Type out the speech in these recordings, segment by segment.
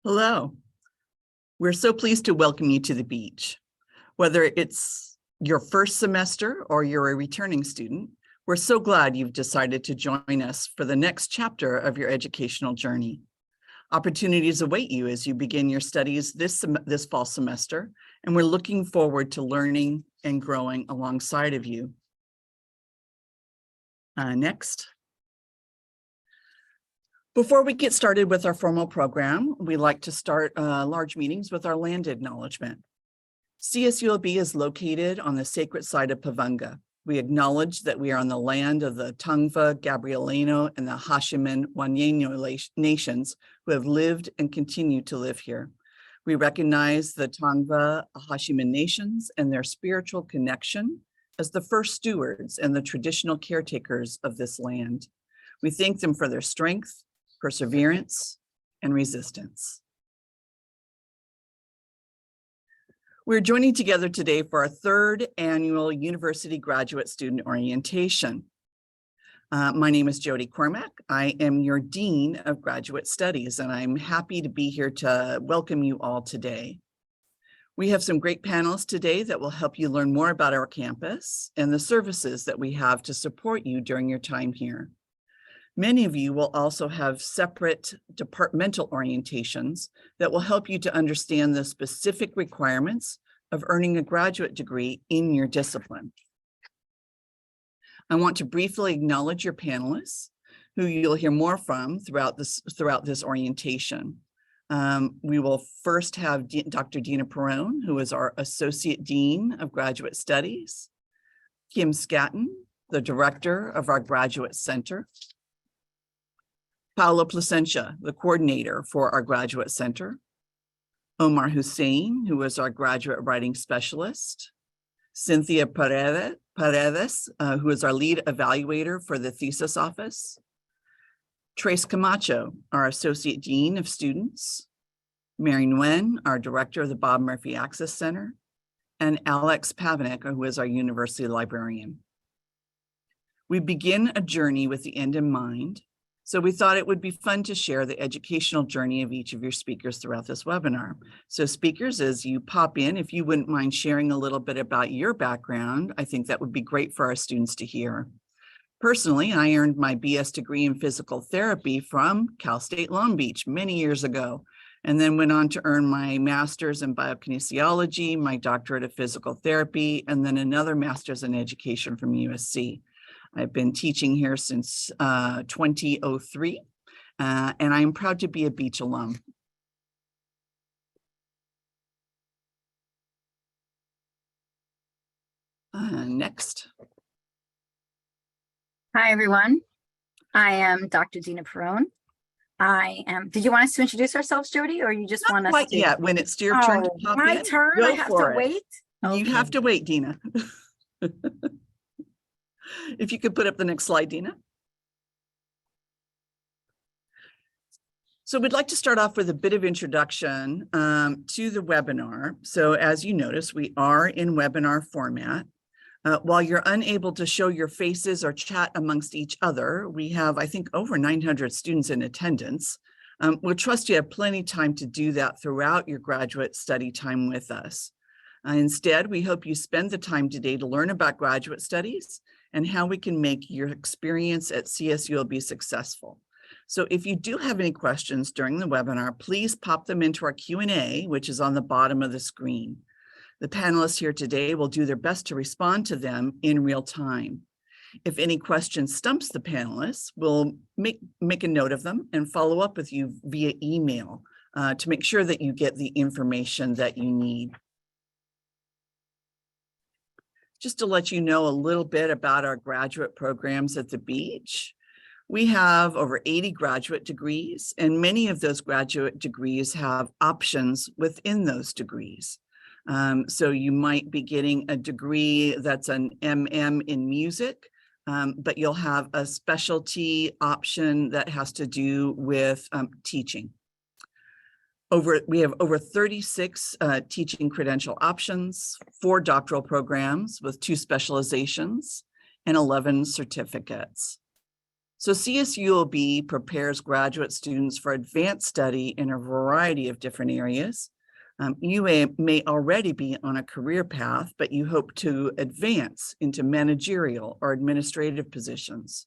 Hello. We're so pleased to welcome you to the beach. Whether it's your first semester or you're a returning student, we're so glad you've decided to join us for the next chapter of your educational journey. Opportunities await you as you begin your studies this fall semester, and we're looking forward to learning and growing alongside of you. Next. Before we get started with our formal program, we like to start large meetings with our land acknowledgement. CSULB is located on the sacred site of Pavunga. We acknowledge that we are on the land of the Tongva, Gabrielino, and the Hashiman Wanyeno nations who have lived and continue to live here. We recognize the Tongva Hashiman nations and their spiritual connection as the first stewards and the traditional caretakers of this land. We thank them for their strength, perseverance, and resistance. We're joining together today for our third annual University Graduate Student Orientation. My name is Jody Cormack. I am your Dean of Graduate Studies, and I'm happy to be here to welcome you all today. We have some great panelists today that will help you learn more about our campus and the services that we have to support you during your time here. Many of you will also have separate departmental orientations that will help you to understand the specific requirements of earning a graduate degree in your discipline. I want to briefly acknowledge your panelists, who you'll hear more from throughout this orientation. We will first have Dr. Dina Perrone, who is our Associate Dean of Graduate Studies, Kim Scatton, the Director of our Graduate Center, Paolo Placentia, the coordinator for our Graduate Center, Omar Hussein, who is our Graduate Writing Specialist, Cynthia Paredes, who is our lead evaluator for the thesis office, Trace Camacho, our Associate Dean of Students, Mary Nguyen, our Director of the Bob Murphy Access Center, and Alex Pavanek, who is our University Librarian. We begin a journey with the end in mind, so we thought it would be fun to share the educational journey of each of your speakers throughout this webinar. So speakers, as you pop in, if you wouldn't mind sharing a little bit about your background, I think that would be great for our students to hear. Personally, I earned my BS degree in physical therapy from Cal State Long Beach many years ago, and then went on to earn my master's in biokinesiology, my doctorate of physical therapy, and then another master's in education from USC. I've been teaching here since 2003, and I'm proud to be a Beach alum. Next. Hi, everyone. I am Dr. Dina Perrone. Did you want us to introduce ourselves, Jody, or you just want us to? Not quite yet. When it's your turn to pop in, my turn? I have to wait? You have to wait, Dina. If you could put up the next slide, Dina. So we'd like to start off with a bit of introduction to the webinar. So as you notice, we are in webinar format. While you're unable to show your faces or chat amongst each other, we have, I think, over 900 students in attendance. We trust you have plenty of time to do that throughout your graduate study time with us. Instead, we hope you spend the time today to learn about graduate studies and how we can make your experience at CSULB successful. So if you do have any questions during the webinar, please pop them into our Q&A, which is on the bottom of the screen. The panelists here today will do their best to respond to them in real time. If any question stumps the panelists, we'll make a note of them and follow up with you via email to make sure that you get the information that you need. Just to let you know a little bit about our graduate programs at the beach. We have over 80 graduate degrees, and many of those graduate degrees have options within those degrees. So you might be getting a degree that's an MM in music, but you'll have a specialty option that has to do with teaching. We have over 36 teaching credential options, 4 doctoral programs with 2 specializations, and 11 certificates. So CSULB prepares graduate students for advanced study in a variety of different areas. You may already be on a career path, but you hope to advance into managerial or administrative positions.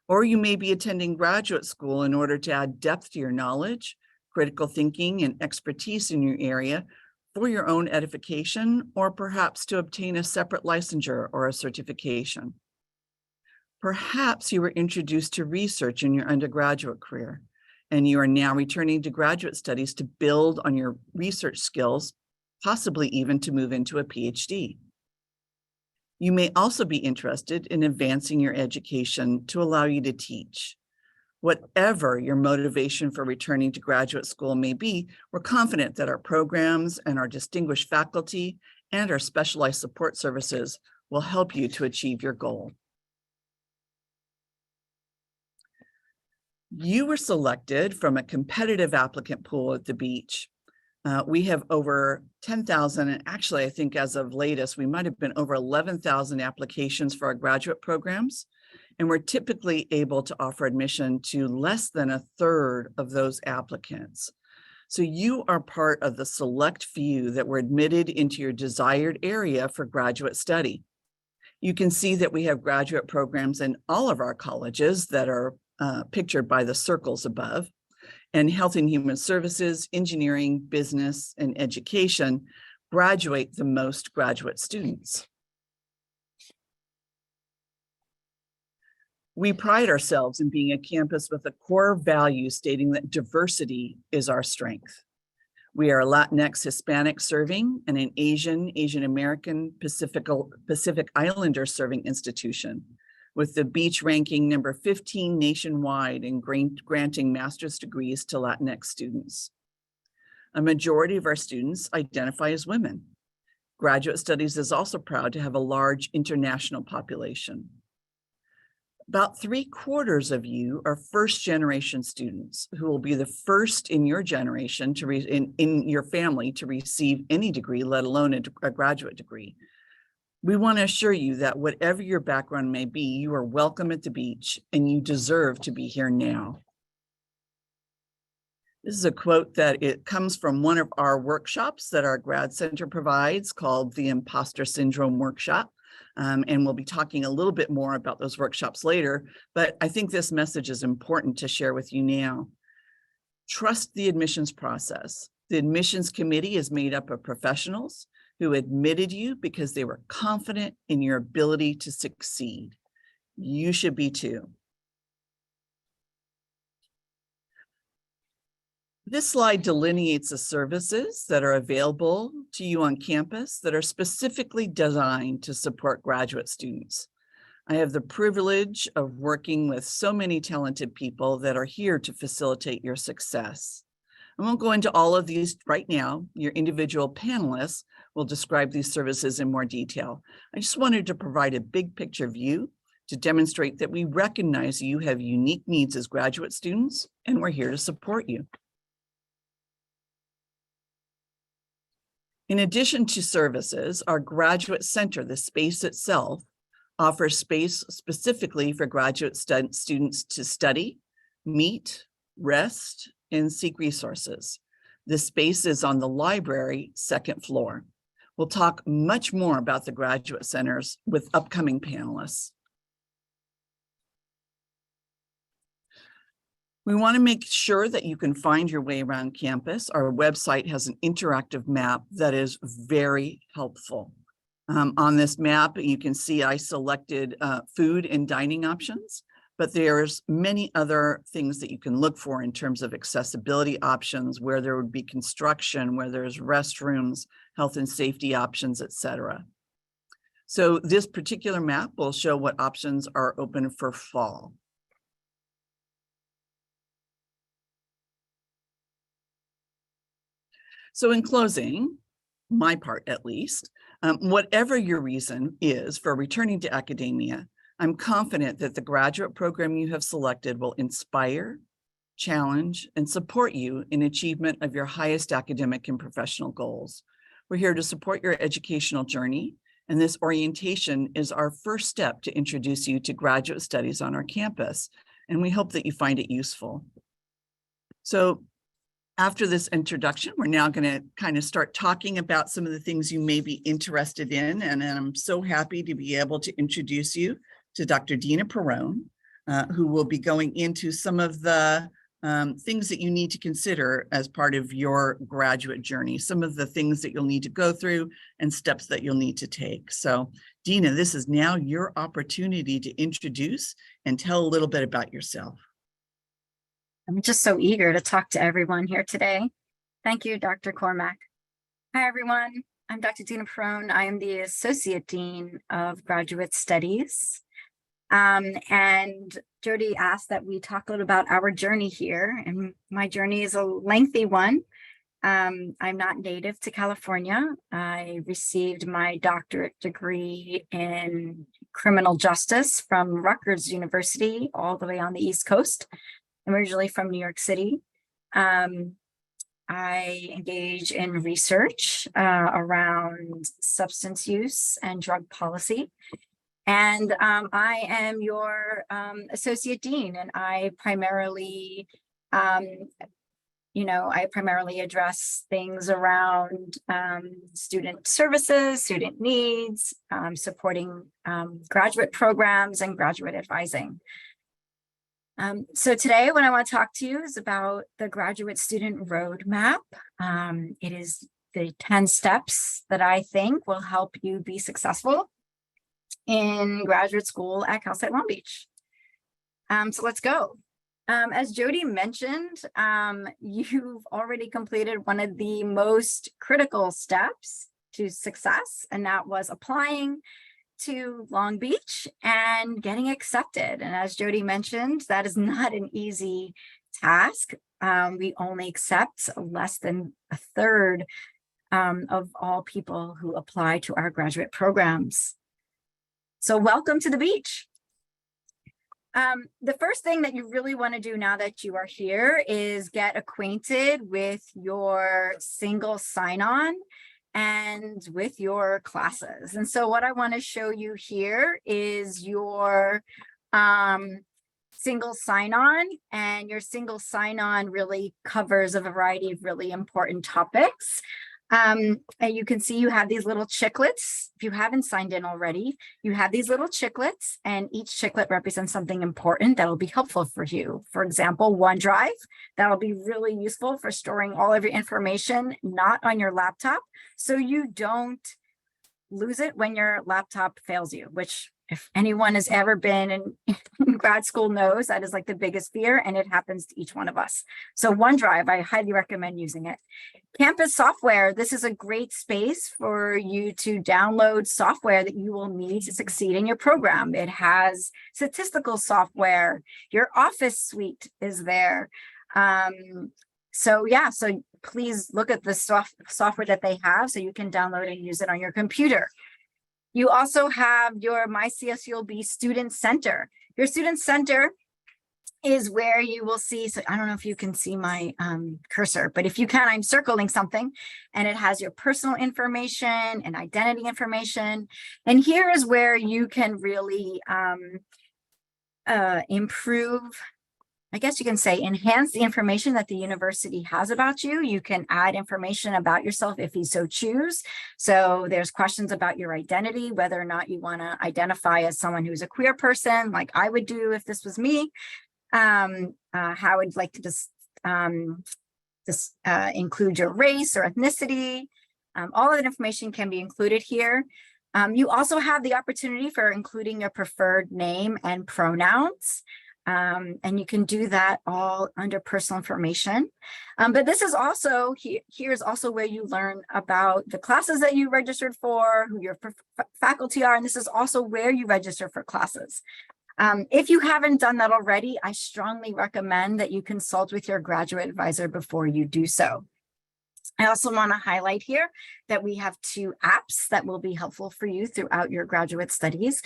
Or you may be attending graduate school in order to add depth to your knowledge, critical thinking, and expertise in your area for your own edification, or perhaps to obtain a separate licensure or a certification. Perhaps you were introduced to research in your undergraduate career, and you are now returning to graduate studies to build on your research skills, possibly even to move into a PhD. You may also be interested in advancing your education to allow you to teach. Whatever your motivation for returning to graduate school may be, we're confident that our programs and our distinguished faculty and our specialized support services will help you to achieve your goal. You were selected from a competitive applicant pool at the beach. We have over 10,000, and actually I think as of latest, we might have been over 11,000 applications for our graduate programs. And we're typically able to offer admission to less than a third of those applicants. So you are part of the select few that were admitted into your desired area for graduate study. You can see that we have graduate programs in all of our colleges that are pictured by the circles above. And Health and Human Services, Engineering, Business, and Education graduate the most graduate students. We pride ourselves in being a campus with a core value stating that diversity is our strength. We are a Latinx Hispanic serving and an Asian American, Pacific Islander serving institution, with the Beach ranking number 15 nationwide in granting master's degrees to Latinx students. A majority of our students identify as women. Graduate Studies is also proud to have a large international population. About 3/4 of you are first-generation students who will be the first in your generation to in your family to receive any degree, let alone a graduate degree. We want to assure you that whatever your background may be, you are welcome at the beach and you deserve to be here now. This is a quote that it comes from one of our workshops that our grad center provides called the Imposter Syndrome Workshop. And we'll be talking a little bit more about those workshops later, but I think this message is important to share with you now. Trust the admissions process. The admissions committee is made up of professionals who admitted you because they were confident in your ability to succeed. You should be too. This slide delineates the services that are available to you on campus that are specifically designed to support graduate students. I have the privilege of working with so many talented people that are here to facilitate your success. I won't go into all of these right now. Your individual panelists will describe these services in more detail. I just wanted to provide a big picture view to demonstrate that we recognize you have unique needs as graduate students, and we're here to support you. In addition to services, our graduate center, the space itself, offers space specifically for graduate students to study, meet, rest, and seek resources. The space is on the library, second floor. We'll talk much more about the graduate centers with upcoming panelists. We want to make sure that you can find your way around campus. Our website has an interactive map that is very helpful. On this map, you can see I selected food and dining options, but there's many other things that you can look for in terms of accessibility options, where there would be construction, where there's restrooms, health and safety options, etc. So this particular map will show what options are open for fall. So in closing, my part at least, whatever your reason is for returning to academia, I'm confident that the graduate program you have selected will inspire, challenge, and support you in achievement of your highest academic and professional goals. We're here to support your educational journey, and this orientation is our first step to introduce you to graduate studies on our campus. and we hope that you find it useful. So after this introduction, we're now going to kind of start talking about some of the things you may be interested in, and I'm so happy to be able to introduce you to Dr. Dina Perrone, who will be going into some of the things that you need to consider as part of your graduate journey, some of the things that you'll need to go through and steps that you'll need to take. So Dina, this is now your opportunity to introduce and tell a little bit about yourself. I'm just so eager to talk to everyone here today. Thank you, Dr. Cormack. Hi, everyone. I'm Dr. Dina Perrone. I am the Associate Dean of Graduate Studies. And Jody asked that we talk a little about our journey here, and my journey is a lengthy one. I'm not native to California. I received my doctorate degree in criminal justice from Rutgers University, all the way on the East Coast. I'm originally from New York City. I engage in research around substance use and drug policy. And I am your associate dean, and I primarily, I primarily address things around student services, student needs, supporting graduate programs and graduate advising. So today, what I want to talk to you is about the graduate student roadmap. It is the 10 steps that I think will help you be successful in graduate school at Cal State Long Beach. So let's go. As Jody mentioned, you've already completed one of the most critical steps to success, and that was applying to Long Beach and getting accepted. And as Jody mentioned, that is not an easy task. We only accept less than a third of all people who apply to our graduate programs. So welcome to the beach. The first thing that you really want to do now that you are here is get acquainted with your single sign-on and with your classes. And so what I want to show you here is your single sign-on, and your single sign-on really covers a variety of really important topics. And you can see you have these little chiclets. If you haven't signed in already, you have these little chiclets, and each chiclet represents something important that will be helpful for you. For example, OneDrive, that'll be really useful for storing all of your information, not on your laptop, so you don't lose it when your laptop fails you, which if anyone has ever been in grad school knows that is like the biggest fear, and it happens to each one of us. So OneDrive, I highly recommend using it. Campus software, this is a great space for you to download software that you will need to succeed in your program. It has statistical software, your Office suite is there. So please look at the software that they have so you can download and use it on your computer. You also have your MyCSULB Student Center. Your Student Center is where you will see, so I don't know if you can see my cursor, but if you can, I'm circling something, and it has your personal information and identity information. And here is where you can really improve, I guess you can say, enhance the information that the university has about you. You can add information about yourself if you so choose. So there's questions about your identity, whether or not you want to identify as someone who's a queer person, like I would do if this was me. How I'd like to just include your race or ethnicity. All of that information can be included here. You also have the opportunity for including your preferred name and pronouns. And you can do that all under personal information. But this is also, here's also where you learn about the classes that you registered for, who your faculty are, and this is also where you register for classes. If you haven't done that already, I strongly recommend that you consult with your graduate advisor before you do so. I also want to highlight here that we have 2 apps that will be helpful for you throughout your graduate studies.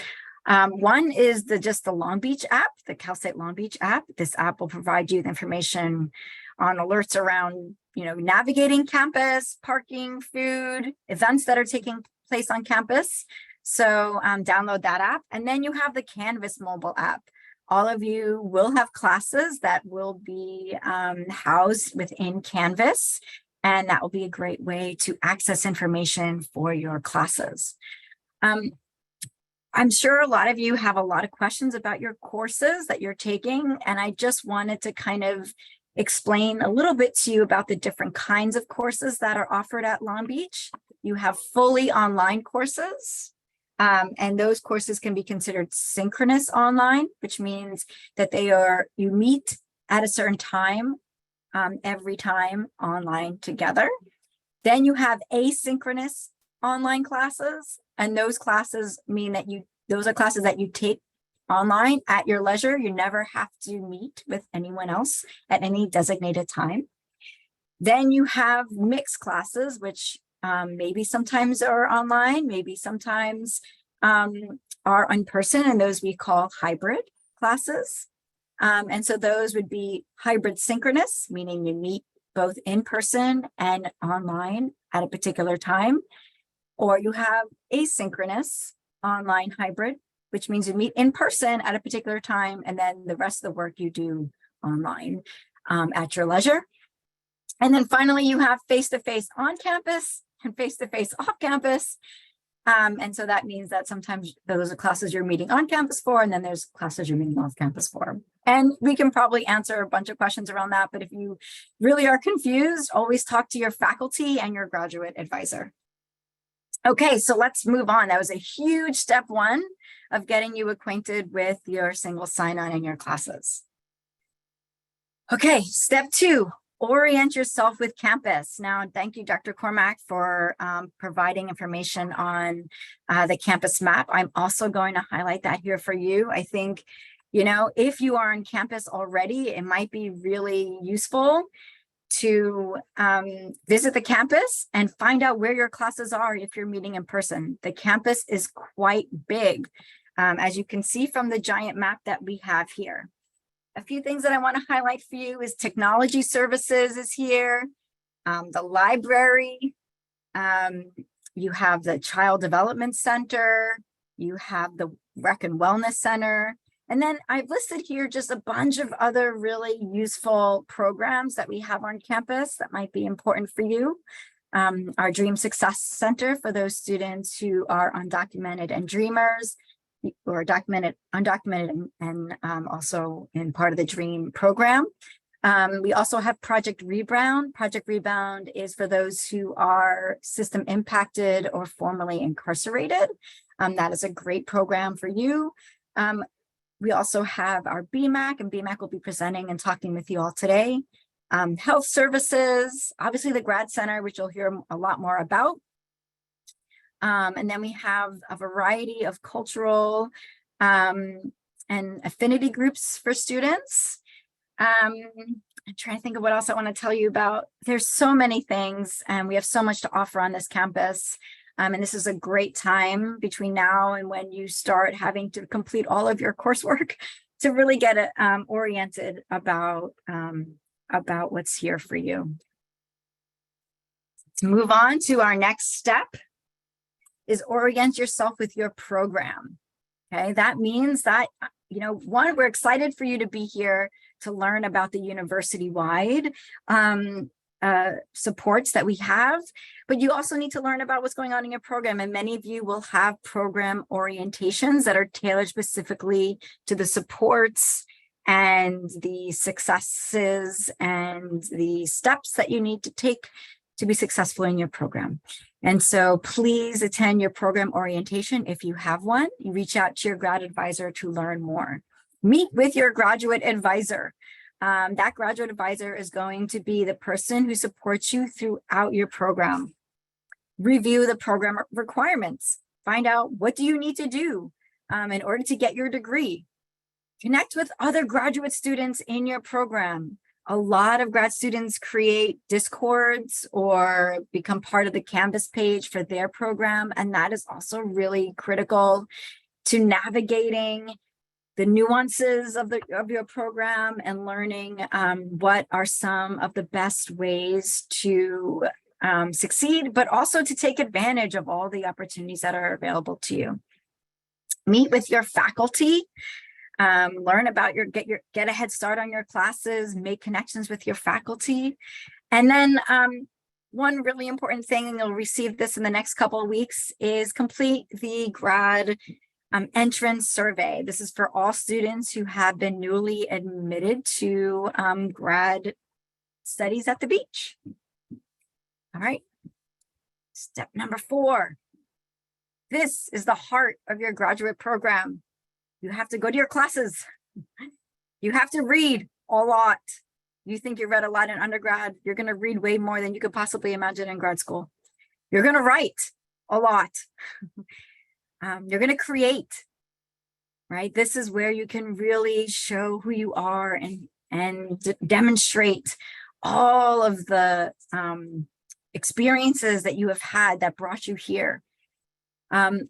One is just the Long Beach app, the Cal State Long Beach app. This app will provide you with information on alerts around, navigating campus, parking, food, events that are taking place on campus. So download that app. And then you have the Canvas mobile app. all of you will have classes that will be housed within Canvas, and that will be a great way to access information for your classes. I'm sure a lot of you have a lot of questions about your courses that you're taking, and I just wanted to kind of explain a little bit to you about the different kinds of courses that are offered at Long Beach. You have fully online courses, and those courses can be considered synchronous online, which means that you meet at a certain time every time online together. Then you have asynchronous online classes, and those classes mean that those are classes that you take online at your leisure. You never have to meet with anyone else at any designated time. Then you have mixed classes, which maybe sometimes are online, maybe sometimes are in person, and those we call hybrid classes. And so those would be hybrid synchronous, meaning you meet both in person and online at a particular time. Or you have asynchronous online hybrid, which means you meet in person at a particular time, and then the rest of the work you do online at your leisure. And then finally, you have face-to-face on campus and face-to-face off campus. And so that means that sometimes those are classes you're meeting on campus for, and then there's classes you're meeting off campus for. And we can probably answer a bunch of questions around that, but if you really are confused, always talk to your faculty and your graduate advisor. Okay, so let's move on. That was a huge step one of getting you acquainted with your single sign-on in your classes. Okay, step two, orient yourself with campus. Now, thank you, Dr. Cormack, for providing information on the campus map. I'm also going to highlight that here for you. I think, if you are on campus already, it might be really useful to visit the campus and find out where your classes are if you're meeting in person. The campus is quite big, as you can see from the giant map that we have here. A few things that I want to highlight for you is technology services is here, the library, you have the Child Development Center, you have the Rec and Wellness Center, and then I've listed here just a bunch of other really useful programs that we have on campus that might be important for you. Our Dream Success Center for those students who are undocumented and dreamers, or documented, undocumented, and also in part of the DREAM program. We also have Project Rebound. Project Rebound is for those who are system impacted or formerly incarcerated. That is a great program for you. We also have our BMAC, and BMAC will be presenting and talking with you all today. Health services, obviously the Grad Center, which you'll hear a lot more about. And then we have a variety of cultural and affinity groups for students. I'm trying to think of what else I want to tell you about. There's so many things, and we have so much to offer on this campus. And this is a great time between now and when you start having to complete all of your coursework to really get oriented about what's here for you. Let's move on to our next step, is orient yourself with your program. Okay, that means that, one, we're excited for you to be here to learn about the university-wide supports that we have, but you also need to learn about what's going on in your program. And many of you will have program orientations that are tailored specifically to the supports and the successes and the steps that you need to take to be successful in your program. And so please attend your program orientation if you have one. You reach out to your grad advisor to learn more. Meet with your graduate advisor. That graduate advisor is going to be the person who supports you throughout your program. Review the program requirements. Find out, what do you need to do in order to get your degree? Connect with other graduate students in your program. A lot of grad students create Discords or become part of the Canvas page for their program, and that is also really critical to navigating the nuances of your program and learning what are some of the best ways to succeed, but also to take advantage of all the opportunities that are available to you. Meet with your faculty. learn about get a head start on your classes, make connections with your faculty. And then one really important thing, and you'll receive this in the next couple of weeks, is complete the grad entrance survey. This is for all students who have been newly admitted to grad studies at the beach. All right. Step number 4. This is the heart of your graduate program. You have to go to your classes. You have to read a lot. You think you read a lot in undergrad, you're going to read way more than you could possibly imagine in grad school. You're going to write a lot. You're going to create, right? This is where you can really show who you are and demonstrate all of the experiences that you have had that brought you here.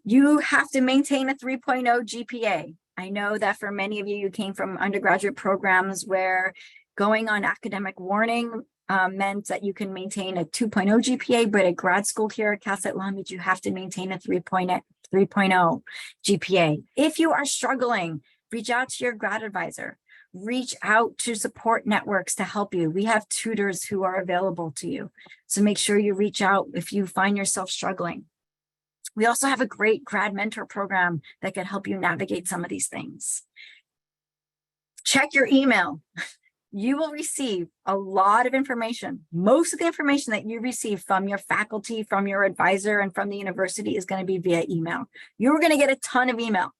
You have to maintain a 3.0 GPA. I know that for many of you, you came from undergraduate programs where going on academic warning meant that you can maintain a 2.0 GPA, but at grad school here at Cal State Long Beach, you have to maintain a 3.0 GPA. If you are struggling, reach out to your grad advisor. Reach out to support networks to help you. We have tutors who are available to you. So make sure you reach out if you find yourself struggling. We also have a great grad mentor program that can help you navigate some of these things. Check your email. You will receive a lot of information. Most of the information that you receive from your faculty, from your advisor, and from the university is going to be via email. You're going to get a ton of email.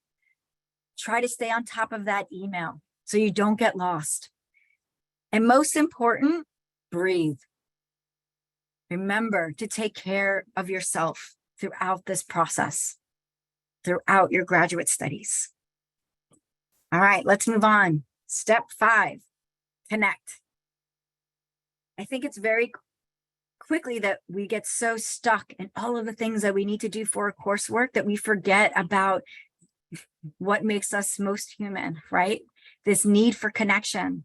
Try to stay on top of that email so you don't get lost. And most important, breathe. Remember to take care of yourself throughout this process, throughout your graduate studies. All right, let's move on. Step 5, connect. I think it's very quickly that we get so stuck in all of the things that we need to do for our coursework that we forget about what makes us most human, right? This need for connection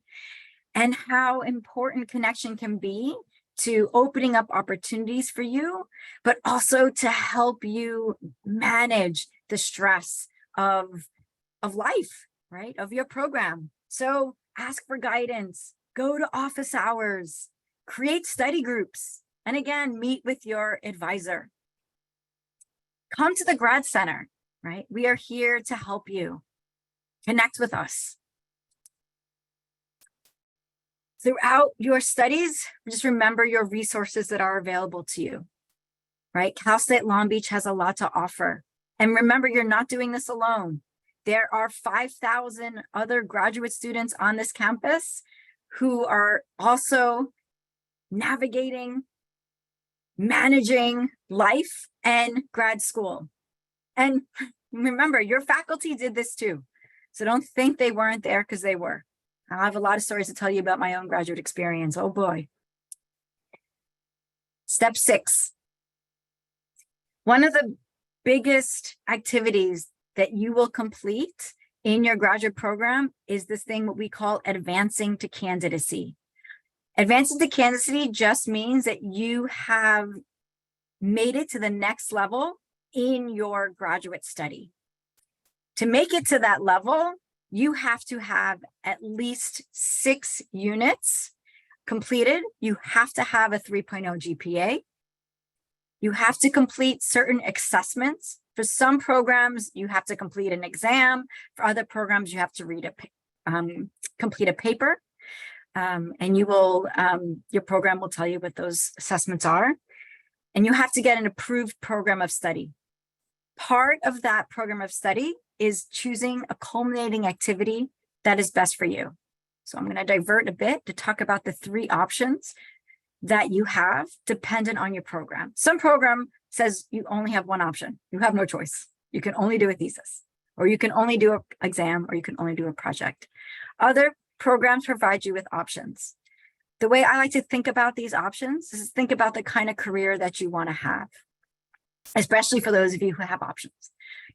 and how important connection can be to opening up opportunities for you, but also to help you manage the stress of life, right? Of your program. So ask for guidance, go to office hours, create study groups, and again, meet with your advisor. Come to the Grad Center, right? We are here to help you. Connect with us. Throughout your studies, just remember your resources that are available to you, right? Cal State Long Beach has a lot to offer. And remember, you're not doing this alone. There are 5,000 other graduate students on this campus who are also navigating, managing life and grad school. And remember, your faculty did this too. So don't think they weren't there, because they were. I have a lot of stories to tell you about my own graduate experience. Oh boy. Step 6. One of the biggest activities that you will complete in your graduate program is this thing, what we call advancing to candidacy. Advancing to candidacy just means that you have made it to the next level in your graduate study. To make it to that level, you have to have at least 6 units completed. You have to have a 3.0 GPA. You have to complete certain assessments. For some programs, you have to complete an exam. For other programs, you have to complete a paper. And your program will tell you what those assessments are. And you have to get an approved program of study. Part of that program of study is choosing a culminating activity that is best for you. So I'm going to divert a bit to talk about the 3 options that you have dependent on your program. Some program says you only have one option. You have no choice. You can only do a thesis, or you can only do an exam, or you can only do a project. Other programs provide you with options. The way I like to think about these options is think about the kind of career that you want to have, especially for those of you who have options.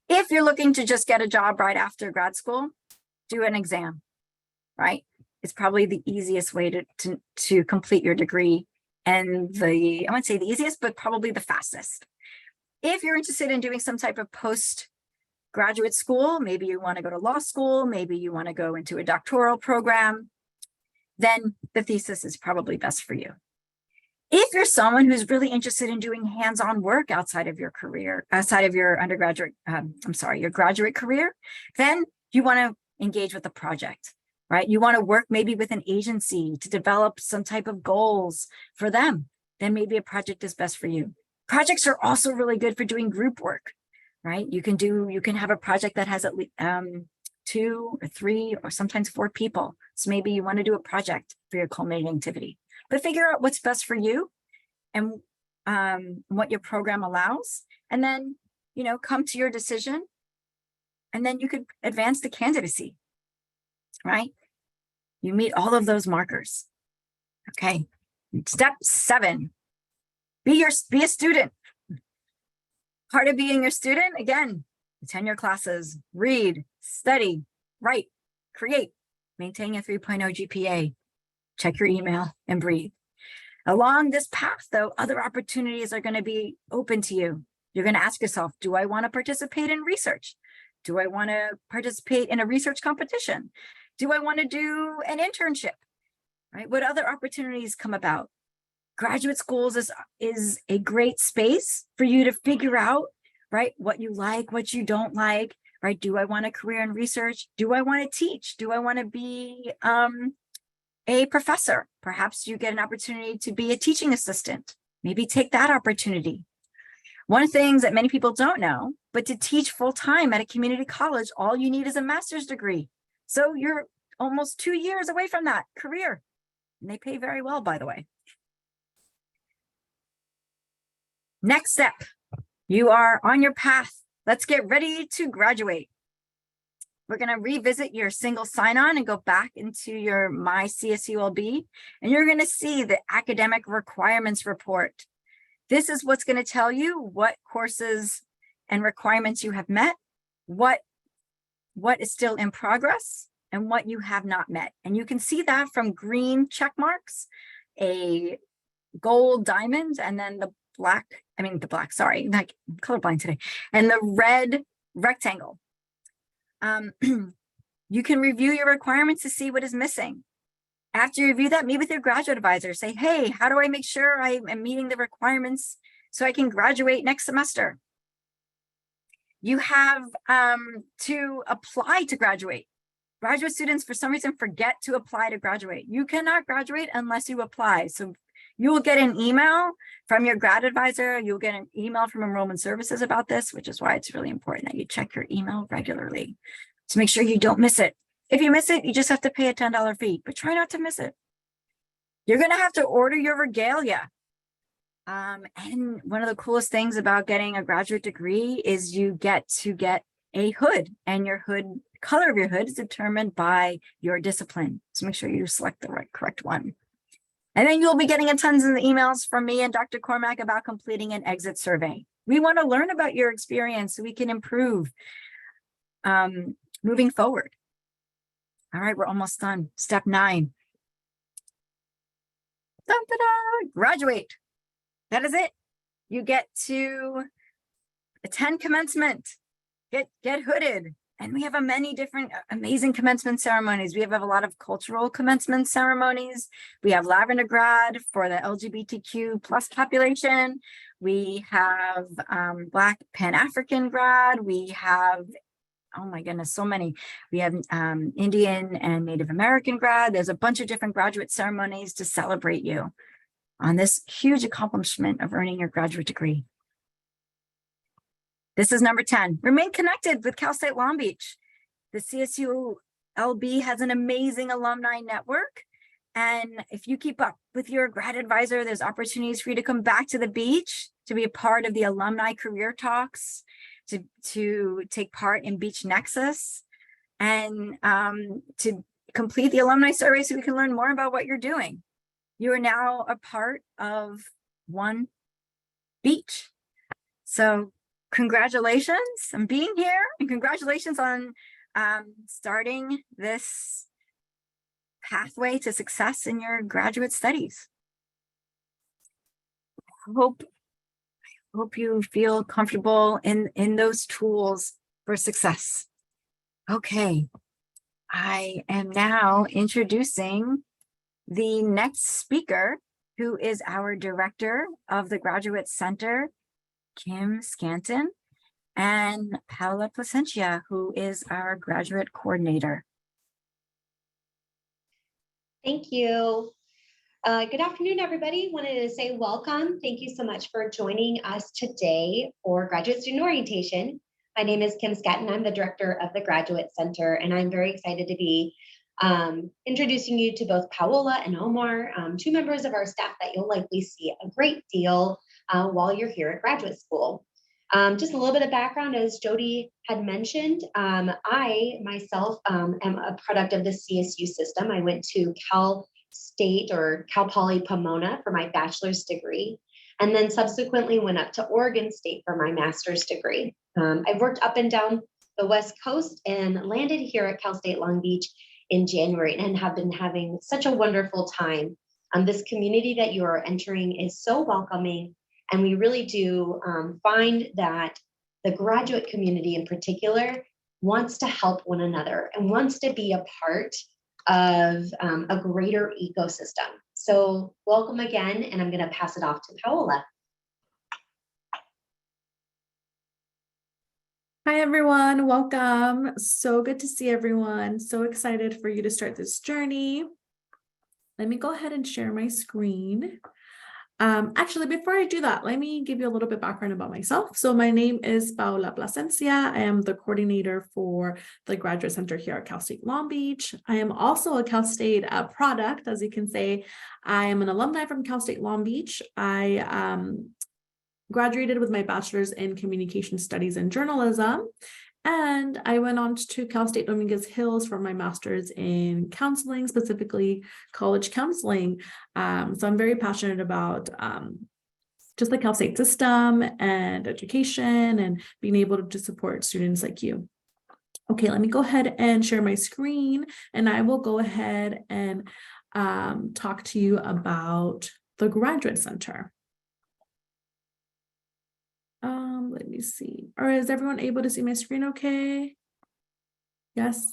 If you're looking to just get a job right after grad school, do an exam, right? It's probably the easiest way to complete your degree, and I wouldn't say the easiest, but probably the fastest. If you're interested in doing some type of post graduate school, maybe you want to go to law school, maybe you want to go into a doctoral program, then the thesis is probably best for you. If you're someone who's really interested in doing hands-on work outside of your career, outside of your undergraduate, your graduate career, then you want to engage with a project, right? You want to work maybe with an agency to develop some type of goals for them. Then maybe a project is best for you. Projects are also really good for doing group work, right? You can have a project that has at least 2 or 3 or sometimes 4 people. So maybe you want to do a project for your culminating activity, but figure out what's best for you and what your program allows. And then, come to your decision, and then you could advance the candidacy, right? You meet all of those markers. Okay. Step 7, be a student. Part of being your student, again, attend your classes, read, study, write, create, maintain a 3.0 GPA, check your email, and breathe. Along this path, though, other opportunities are going to be open to you. You're going to ask yourself, do I want to participate in research? Do I want to participate in a research competition? Do I want to do an internship? Right? What other opportunities come about? Graduate schools is a great space for you to figure out, right, what you like, what you don't like, right? Do I want a career in research? Do I want to teach? Do I want to be a professor? Perhaps you get an opportunity to be a teaching assistant. Maybe take that opportunity. One of the things that many people don't know, but to teach full-time at a community college, all you need is a master's degree. So you're almost 2 years away from that career. And they pay very well, by the way. Next step, you are on your path. Let's get ready to graduate. We're going to revisit your single sign-on and go back into your My CSULB, and you're going to see the academic requirements report. This is what's going to tell you what courses and requirements you have met, what is still in progress, and what you have not met. And you can see that from green check marks, a gold diamond, and then I'm colorblind today, and the red rectangle. You can review your requirements to see what is missing. After you review that, meet with your graduate advisor. Say, hey, how do I make sure I am meeting the requirements so I can graduate next semester? You have to apply to graduate. Graduate students, for some reason, forget to apply to graduate. You cannot graduate unless you apply. So you will get an email from your grad advisor. You'll get an email from Enrollment Services about this, which is why it's really important that you check your email regularly to make sure you don't miss it. If you miss it, you just have to pay a $10 fee, but try not to miss it. You're going to have to order your regalia. And one of the coolest things about getting a graduate degree is you get to get a hood, and your hood, color of your hood is determined by your discipline. So make sure you select the correct one. And then you'll be getting tons of emails from me and Dr. Cormack about completing an exit survey. We want to learn about your experience so we can improve moving forward. All right, we're almost done. Step 9. Dun-da-da, graduate. That is it. You get to attend commencement, get hooded. And we have many different amazing commencement ceremonies. We have a lot of cultural commencement ceremonies. We have Lavender Grad for the LGBTQ plus population. We have Black Pan-African Grad. We have, oh my goodness, so many. We have Indian and Native American Grad. There's a bunch of different graduate ceremonies to celebrate you on this huge accomplishment of earning your graduate degree. This is number 10. Remain connected with Cal State Long Beach. The CSU LB has an amazing alumni network. And if you keep up with your grad advisor, there's opportunities for you to come back to the beach, to be a part of the alumni career talks, to take part in Beach Nexus, and to complete the alumni survey so we can learn more about what you're doing. You are now a part of one beach. So congratulations on being here, and congratulations on starting this pathway to success in your graduate studies. I hope you feel comfortable in those tools for success. Okay, I am now introducing the next speaker, who is our director of the Graduate Center, Kim Scanton, and Paola Placentia, who is our graduate coordinator. Thank you. Good afternoon, everybody. Wanted to say welcome. Thank you so much for joining us today for Graduate Student Orientation. My name is Kim Scatton. I'm the director of the Graduate Center, and I'm very excited to be introducing you to both Paola and Omar, two members of our staff that you'll likely see a great deal while you're here at graduate school. Just a little bit of background, as Jody had mentioned, I myself am a product of the CSU system. I went to Cal State or Cal Poly Pomona for my bachelor's degree, and then subsequently went up to Oregon State for my master's degree. I've worked up and down the West Coast and landed here at Cal State Long Beach in January and have been having such a wonderful time. This community that you are entering is so welcoming. And we really do find that the graduate community in particular wants to help one another and wants to be a part of a greater ecosystem. So welcome again, and I'm going to pass it off to Paola. Hi, everyone. Welcome. So good to see everyone. So excited for you to start this journey. Let me go ahead and share my screen. Actually, before I do that, let me give you a little bit background about myself. So my name is Paola Placencia. I am the coordinator for the Graduate Center here at Cal State Long Beach. I am also a Cal State product, as you can say. I am an alumni from Cal State Long Beach. I graduated with my bachelor's in communication studies and journalism. And I went on to Cal State Dominguez Hills for my master's in counseling, specifically college counseling. So I'm very passionate about just the Cal State system and education and being able to support students like you. Okay, let me go ahead and share my screen, and I will go ahead and talk to you about the Graduate Center. Let me see. Or is everyone able to see my screen okay? Yes.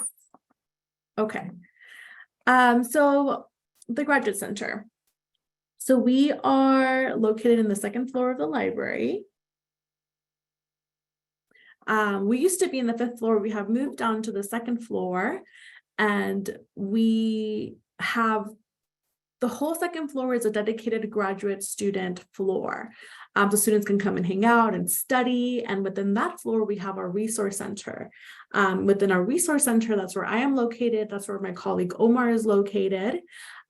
Okay. So the Graduate Center. So we are located in the second floor of the library. We used to be in the fifth floor. We have moved down to the second floor, and we have the whole second floor is a dedicated graduate student floor. So students can come and hang out and study. And within that floor, we have our resource center. Within our resource center, that's where I am located. That's where my colleague Omar is located.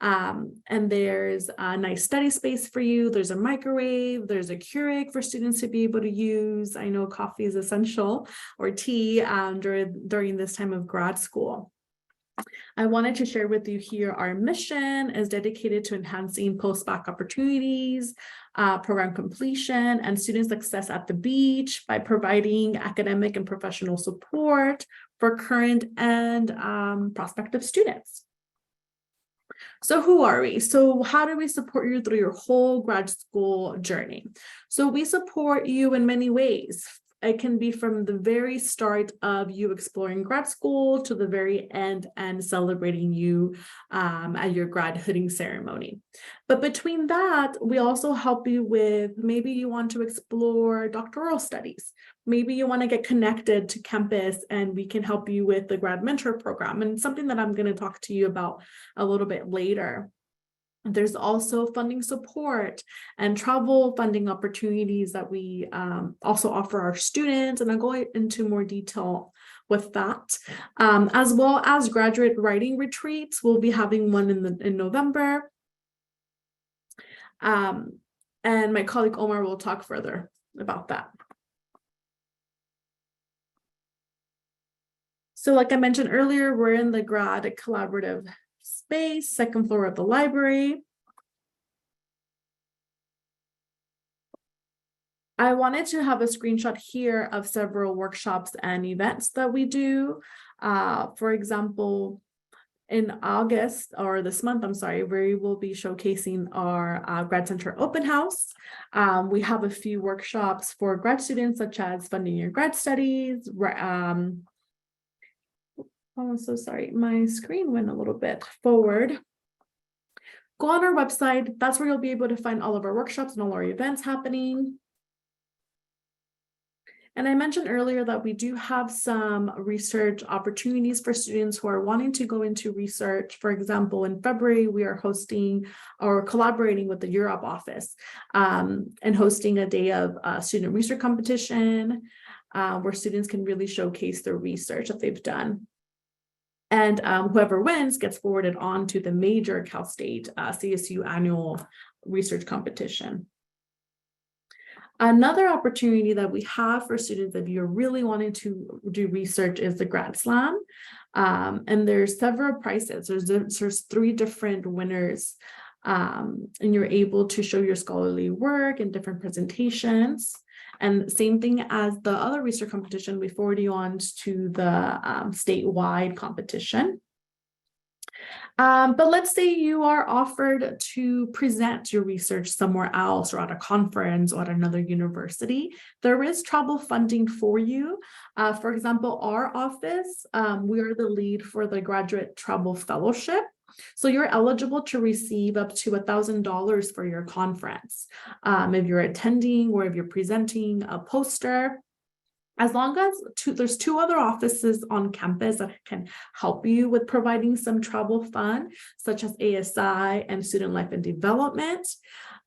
And there's a nice study space for you. There's a microwave. There's a Keurig for students to be able to use. I know coffee is essential, or tea during this time of grad school. I wanted to share with you here our mission is dedicated to enhancing post-bac opportunities, program completion, and student success at the beach by providing academic and professional support for current and prospective students. So who are we? So how do we support you through your whole grad school journey? So we support you in many ways. It can be from the very start of you exploring grad school to the very end and celebrating you at your grad hooding ceremony. But between that, we also help you with maybe you want to explore doctoral studies. Maybe you want to get connected to campus, and we can help you with the grad mentor program, and something that I'm going to talk to you about a little bit later. There's also funding support and travel funding opportunities that we also offer our students, and I'll go into more detail with that, as well as graduate writing retreats. We'll be having one in November, and my colleague Omar will talk further about that. So like I mentioned earlier, we're in the grad collaborative space, second floor of the library. I wanted to have a screenshot here of several workshops and events that we do. For example, in August, or this month, I'm sorry, we will be showcasing our Grad Center Open House. We have a few workshops for grad students, such as funding your grad studies. Oh, I'm so sorry, my screen went a little bit forward. Go on our website. That's where you'll be able to find all of our workshops and all our events happening. And I mentioned earlier that we do have some research opportunities for students who are wanting to go into research. For example, in February, we are hosting or collaborating with the Europe office and hosting a day of student research competition where students can really showcase their research that they've done. And whoever wins gets forwarded on to the major Cal State CSU annual research competition. Another opportunity that we have for students if you're really wanting to do research is the Grad Slam. And there's several prizes. There's 3 different winners. And you're able to show your scholarly work in different presentations. And same thing as the other research competition, we forward you on to the statewide competition. But let's say you are offered to present your research somewhere else or at a conference or at another university. There is travel funding for you. For example, our office, we are the lead for the Graduate Travel Fellowship. So you're eligible to receive up to $1,000 for your conference. If you're attending or if you're presenting a poster, as long as there's 2 other offices on campus that can help you with providing some travel fund, such as ASI and Student Life and Development,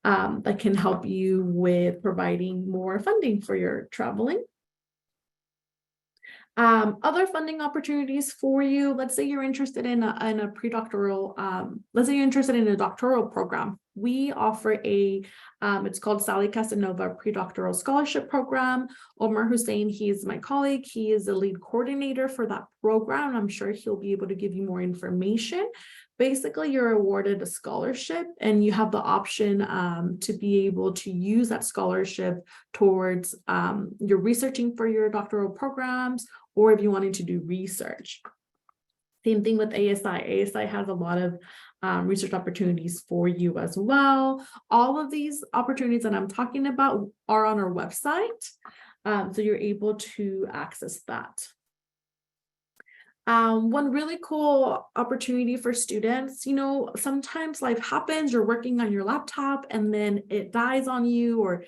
that can help you with providing more funding for your traveling. Other funding opportunities for you, let's say you're interested in a pre-doctoral, let's say you're interested in a doctoral program. We offer it's called Sally Casanova Pre-Doctoral Scholarship Program. Omar Hussein, he is my colleague. He is the lead coordinator for that program. I'm sure he'll be able to give you more information. Basically, you're awarded a scholarship and you have the option to be able to use that scholarship towards your researching for your doctoral programs, or if you wanted to do research. Same thing with ASI. ASI has a lot of research opportunities for you as well. All of these opportunities that I'm talking about are on our website, so you're able to access that. One really cool opportunity for students, sometimes life happens, you're working on your laptop and then it dies on you, or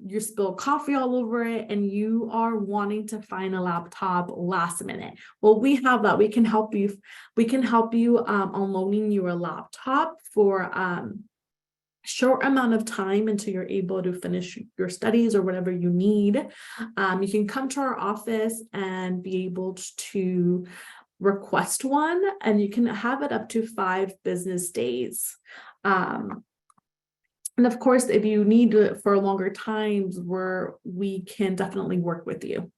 you spill coffee all over it and you are wanting to find a laptop last minute. Well, we have that. We can help you. We can help you on loaning you a laptop for short amount of time until you're able to finish your studies or whatever you need. You can come to our office and be able to request one, and you can have it up to 5 business days. And of course, if you need it for longer times, we can definitely work with you.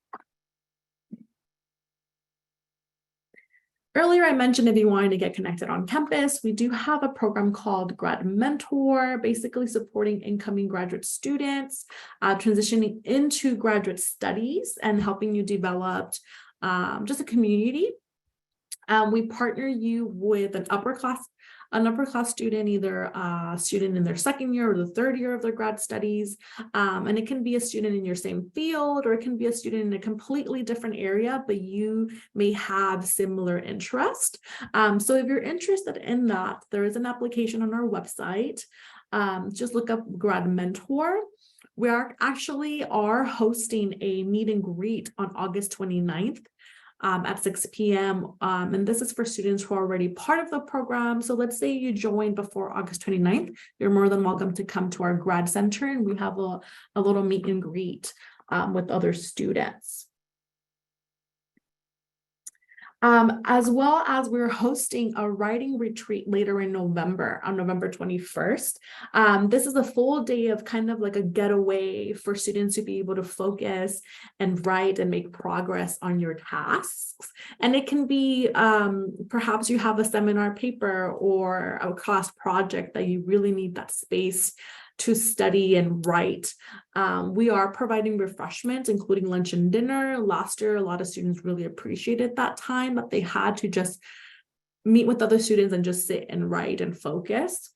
Earlier, I mentioned if you wanted to get connected on campus, we do have a program called Grad Mentor, basically supporting incoming graduate students, transitioning into graduate studies and helping you develop just a community. We partner you with an upper class student, either a student in their 2nd year or the 3rd year of their grad studies. And it can be a student in your same field, or it can be a student in a completely different area, but you may have similar interest. So if you're interested in that, there is an application on our website. Just look up Grad Mentor. We are hosting a meet and greet on August 29th. At 6 p.m. And this is for students who are already part of the program. So let's say you join before August 29th, you're more than welcome to come to our grad center and we have a little meet and greet with other students. As well as we're hosting a writing retreat later in November, on November 21st. This is a full day of kind of like a getaway for students to be able to focus and write and make progress on your tasks. And it can be, perhaps you have a seminar paper or a class project that you really need that space to study and write. We are providing refreshments, including lunch and dinner. Last year, a lot of students really appreciated that time that they had to just meet with other students and just sit and write and focus.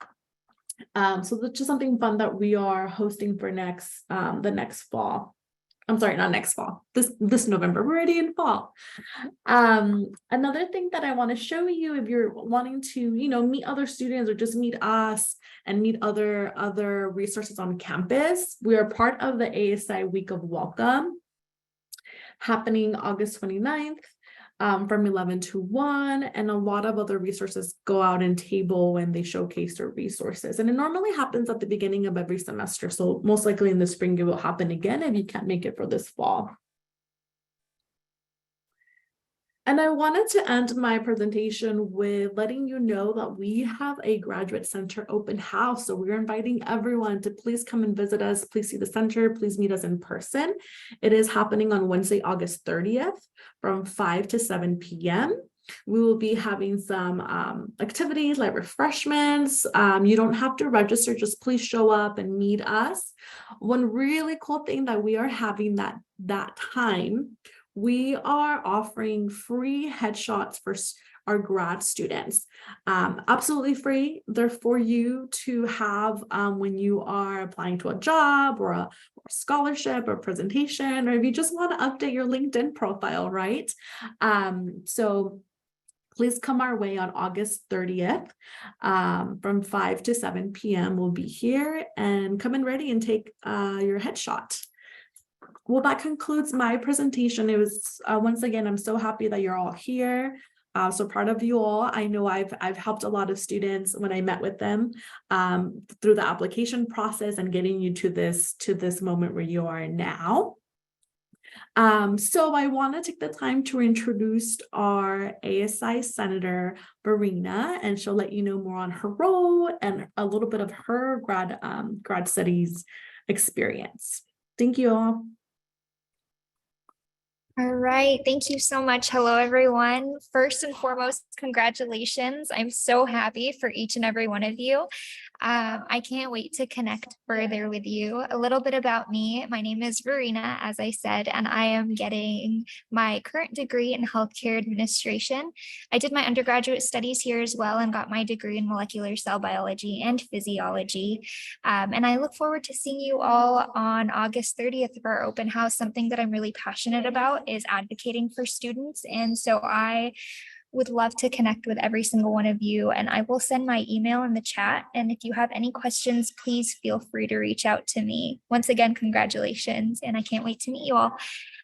So that's just something fun that we are hosting for the next fall. I'm sorry, not next fall, this November. We're already in fall. Another thing that I want to show you, if you're wanting to, meet other students or just meet us and meet other resources on campus, we are part of the ASI Week of Welcome, happening August 29th. From 11 to 1, and a lot of other resources go out and table when they showcase their resources. And it normally happens at the beginning of every semester. So most likely in the spring, it will happen again if you can't make it for this fall. And I wanted to end my presentation with letting you know that we have a Graduate Center open house. So we're inviting everyone to please come and visit us. Please see the center. Please meet us in person. It is happening on Wednesday, August 30th from 5 to 7 p.m. We will be having some activities like refreshments. You don't have to register, just please show up and meet us. One really cool thing that we are having that time, we are offering free headshots for our grad students. Absolutely free. They're for you to have when you are applying to a job or a scholarship or presentation, or if you just want to update your LinkedIn profile, right? So please come our way on August 30th from 5 to 7 p.m. We'll be here, and come in ready and take your headshot. Well, that concludes my presentation. It was, once again, I'm so happy that you're all here. So proud of you all. I know I've helped a lot of students when I met with them through the application process and getting you to this moment where you are now. So I want to take the time to introduce our ASI Senator, Verena, and she'll let you know more on her role and a little bit of her grad studies experience. Thank you all. All right, thank you so much. Hello, everyone. First and foremost, congratulations. I'm so happy for each and every one of you. I can't wait to connect further with you. A little bit about me. My name is Verena, as I said, and I am getting my current degree in healthcare administration. I did my undergraduate studies here as well and got my degree in molecular cell biology and physiology. And I look forward to seeing you all on August 30th for our open house. Something that I'm really passionate about is advocating for students. And so I would love to connect with every single one of you, and I will send my email in the chat. And if you have any questions, please feel free to reach out to me. Once again, congratulations, and I can't wait to meet you all.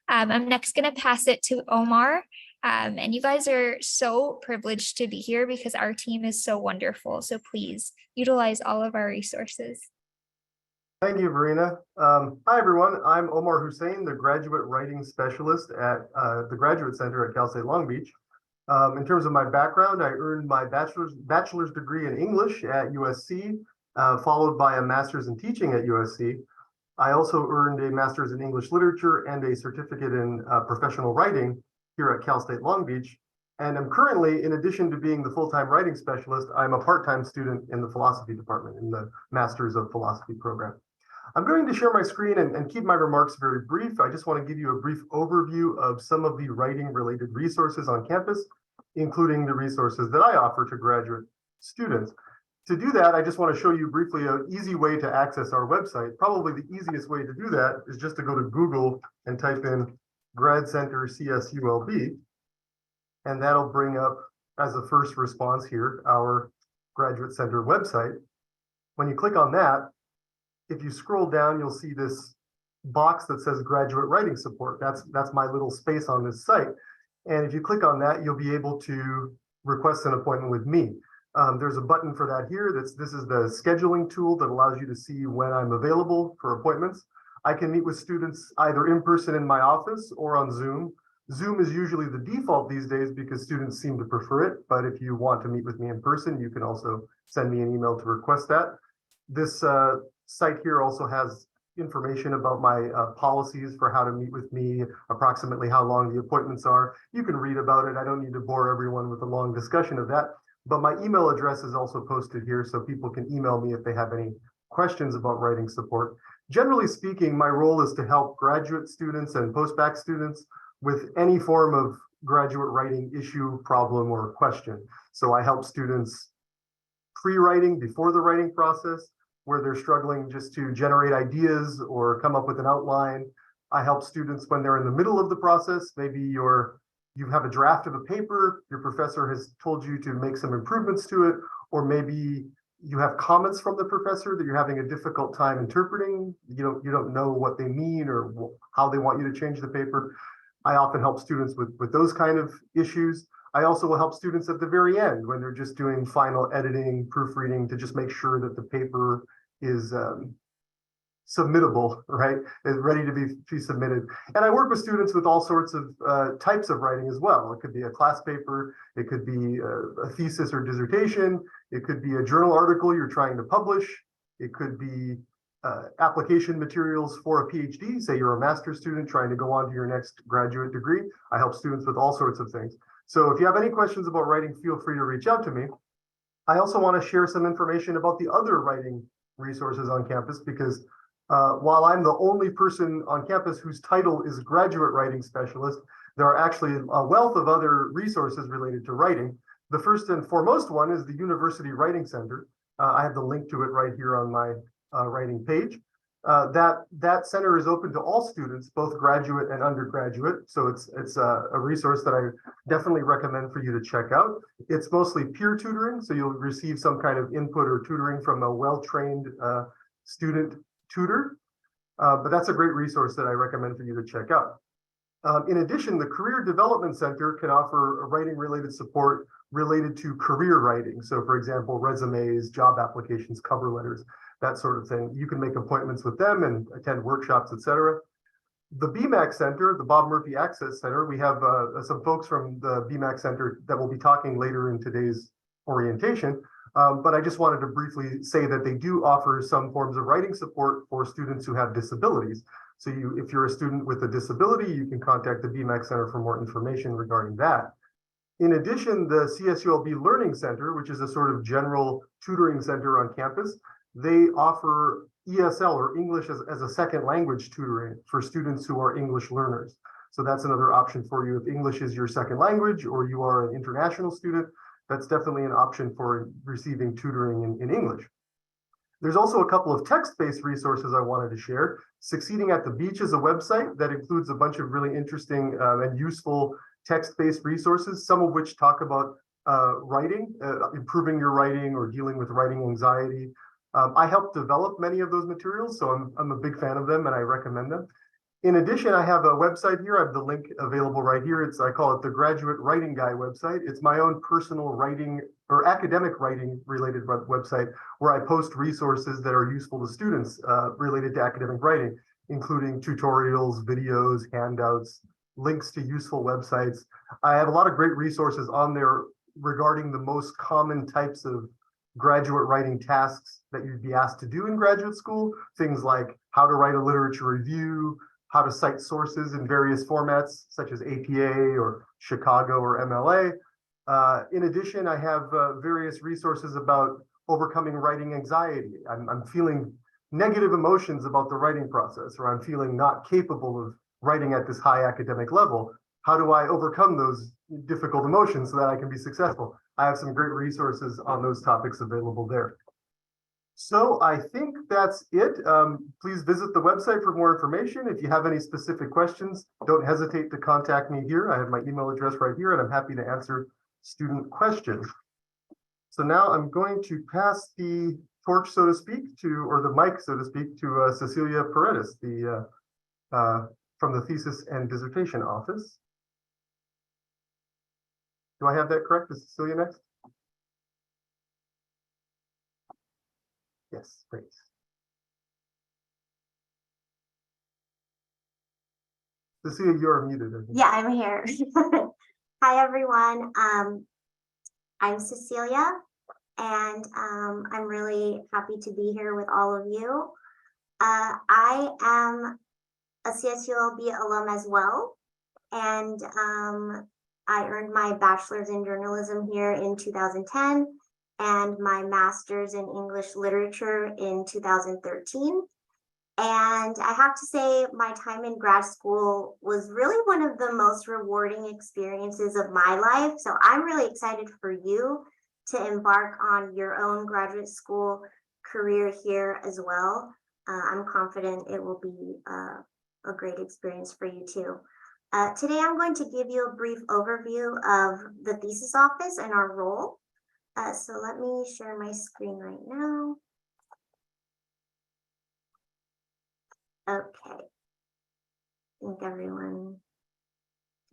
I'm next going to pass it to Omar. And you guys are so privileged to be here because our team is so wonderful. So please utilize all of our resources. Thank you, Verena. Hi, everyone. I'm Omar Hussein, the Graduate Writing Specialist at the Graduate Center at Cal State Long Beach. In terms of my background, I earned my bachelor's degree in English at USC, followed by a master's in teaching at USC. I also earned a master's in English literature and a certificate in professional writing here at Cal State Long Beach. And I'm currently, in addition to being the full-time writing specialist, I'm a part-time student in the philosophy department in the Masters of Philosophy program. I'm going to share my screen and keep my remarks very brief. I just want to give you a brief overview of some of the writing-related resources on campus, including the resources that I offer to graduate students. To do that, I just want to show you briefly an easy way to access our website. Probably the easiest way to do that is just to go to Google and type in Grad Center CSULB, and that'll bring up, as a first response here, our Graduate Center website. When you click on that, if you scroll down, you'll see this box that says Graduate Writing Support. That's my little space on this site. And if you click on that, you'll be able to request an appointment with me. There's a button for that here. This is the scheduling tool that allows you to see when I'm available for appointments. I can meet with students either in person in my office or on Zoom. Zoom is usually the default these days because students seem to prefer it. But if you want to meet with me in person, you can also send me an email to request that. This site here also has information about my policies for how to meet with me, approximately how long the appointments are. You can read about it. I don't need to bore everyone with a long discussion of that, but my email address is also posted here so people can email me if they have any questions about writing support. Generally speaking, my role is to help graduate students and post-bac students with any form of graduate writing issue, problem, or question. So I help students pre-writing before the writing process, where they're struggling just to generate ideas or come up with an outline. I help students when they're in the middle of the process. Maybe you have a draft of a paper, your professor has told you to make some improvements to it, or maybe you have comments from the professor that you're having a difficult time interpreting. You don't know what they mean or how they want you to change the paper. I often help students with those kind of issues. I also will help students at the very end when they're just doing final editing, proofreading, to just make sure that the paper is submittable, right? Is ready to be submitted. And I work with students with all sorts of types of writing as well. It could be a class paper, it could be a thesis or dissertation, it could be a journal article you're trying to publish, it could be application materials for a PhD. Say you're a master's student trying to go on to your next graduate degree. I help students with all sorts of things. So if you have any questions about writing, feel free to reach out to me. I also want to share some information about the other writing resources on campus, because while I'm the only person on campus whose title is graduate writing specialist, there are actually a wealth of other resources related to writing. The first and foremost one is the University Writing Center. I have the link to it right here on my writing page. That center is open to all students, both graduate and undergraduate. So it's a resource that I definitely recommend for you to check out. It's mostly peer tutoring, so you'll receive some kind of input or tutoring from a well-trained student tutor. But that's a great resource that I recommend for you to check out. In addition, the Career Development Center can offer writing-related support related to career writing. So for example, resumes, job applications, cover letters, that sort of thing. You can make appointments with them and attend workshops, etc. The BMAC Center, the Bob Murphy Access Center, we have some folks from the BMAC Center that will be talking later in today's orientation. But I just wanted to briefly say that they do offer some forms of writing support for students who have disabilities. So if you're a student with a disability, you can contact the BMAC Center for more information regarding that. In addition, the CSULB Learning Center, which is a sort of general tutoring center on campus, they offer ESL, or English as a second language tutoring for students who are English learners. So that's another option for you. If English is your second language or you are an international student, that's definitely an option for receiving tutoring in English. There's also a couple of text-based resources I wanted to share. Succeeding at the Beach is a website that includes a bunch of really interesting and useful text-based resources, some of which talk about writing, improving your writing or dealing with writing anxiety. I helped develop many of those materials, so I'm a big fan of them and I recommend them. In addition, I have a website here. I have the link available right here. I call it the Graduate Writing Guy website. It's my own personal writing or academic writing related website where I post resources that are useful to students related to academic writing, including tutorials, videos, handouts, links to useful websites. I have a lot of great resources on there regarding the most common types of graduate writing tasks that you'd be asked to do in graduate school. Things like how to write a literature review, how to cite sources in various formats, such as APA or Chicago or MLA. In addition, I have various resources about overcoming writing anxiety. I'm feeling negative emotions about the writing process, or I'm feeling not capable of writing at this high academic level. How do I overcome those difficult emotions so that I can be successful? I have some great resources on those topics available there. So I think that's it. Please visit the website for more information. If you have any specific questions, don't hesitate to contact me here. I have my email address right here, and I'm happy to answer student questions. So now I'm going to pass the torch, so to speak, or the mic, so to speak, to Cecilia Paredes, from the Thesis and Dissertation Office. Do I have that correct? Is Cecilia next? Yes, great. Cecilia, you're muted. Yeah, I'm here. Hi, everyone. I'm Cecilia, and I'm really happy to be here with all of you. I am a CSULB alum as well, and I earned my bachelor's in journalism here in 2010 and my master's in English literature in 2013. And I have to say, my time in grad school was really one of the most rewarding experiences of my life. So I'm really excited for you to embark on your own graduate school career here as well. I'm confident it will be a great experience for you too. Today, I'm going to give you a brief overview of the thesis office and our role. So let me share my screen right now. Okay. I think everyone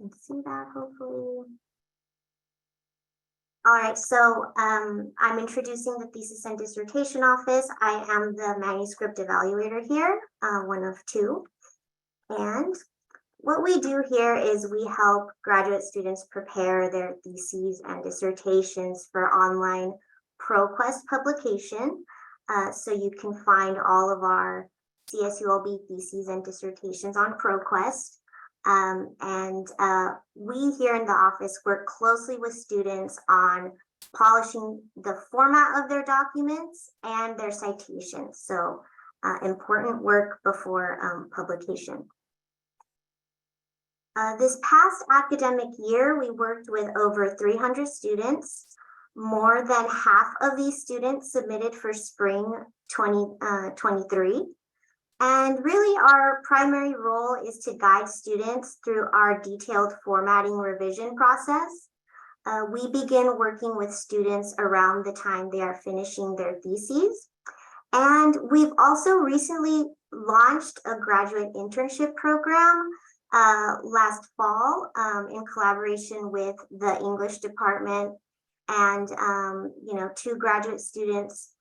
can see that, hopefully. All right, so I'm introducing the thesis and dissertation office. I am the manuscript evaluator here, one of two. And what we do here is we help graduate students prepare their theses and dissertations for online ProQuest publication. So you can find all of our CSULB theses and dissertations on ProQuest. We here in the office work closely with students on polishing the format of their documents and their citations. So important work before publication. This past academic year, we worked with over 300 students. More than half of these students submitted for spring 2023. And really, our primary role is to guide students through our detailed formatting revision process. We begin working with students around the time they are finishing their theses. And we've also recently launched a graduate internship program last fall in collaboration with the English department. And, 2 graduate students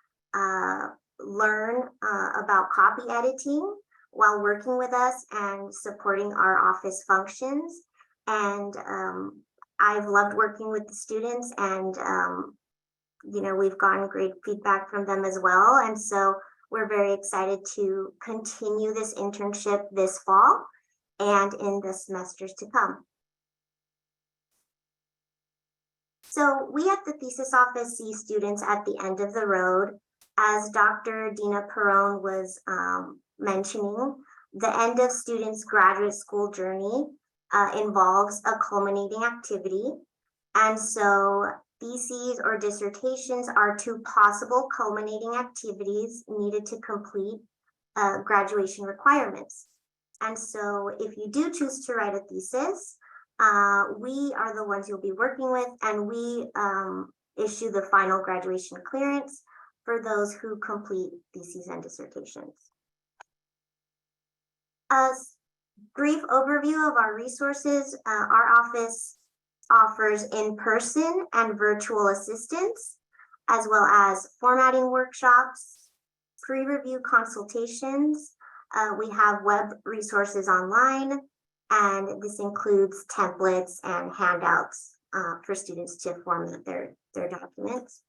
learn about copy editing while working with us and supporting our office functions. And I've loved working with the students, and we've gotten great feedback from them as well. And so we're very excited to continue this internship this fall and in the semesters to come. So we at the thesis office see students at the end of the road. As Dr. Dina Perrone was mentioning, the end of students' graduate school journey involves a culminating activity. And so theses or dissertations are 2 possible culminating activities needed to complete graduation requirements. And so if you do choose to write a thesis, we are the ones you'll be working with, and we issue the final graduation clearance for those who complete theses and dissertations. A brief overview of our resources. Our office offers in-person and virtual assistance, as well as formatting workshops, pre-review consultations. We have web resources online, and this includes templates and handouts for students to format their documents.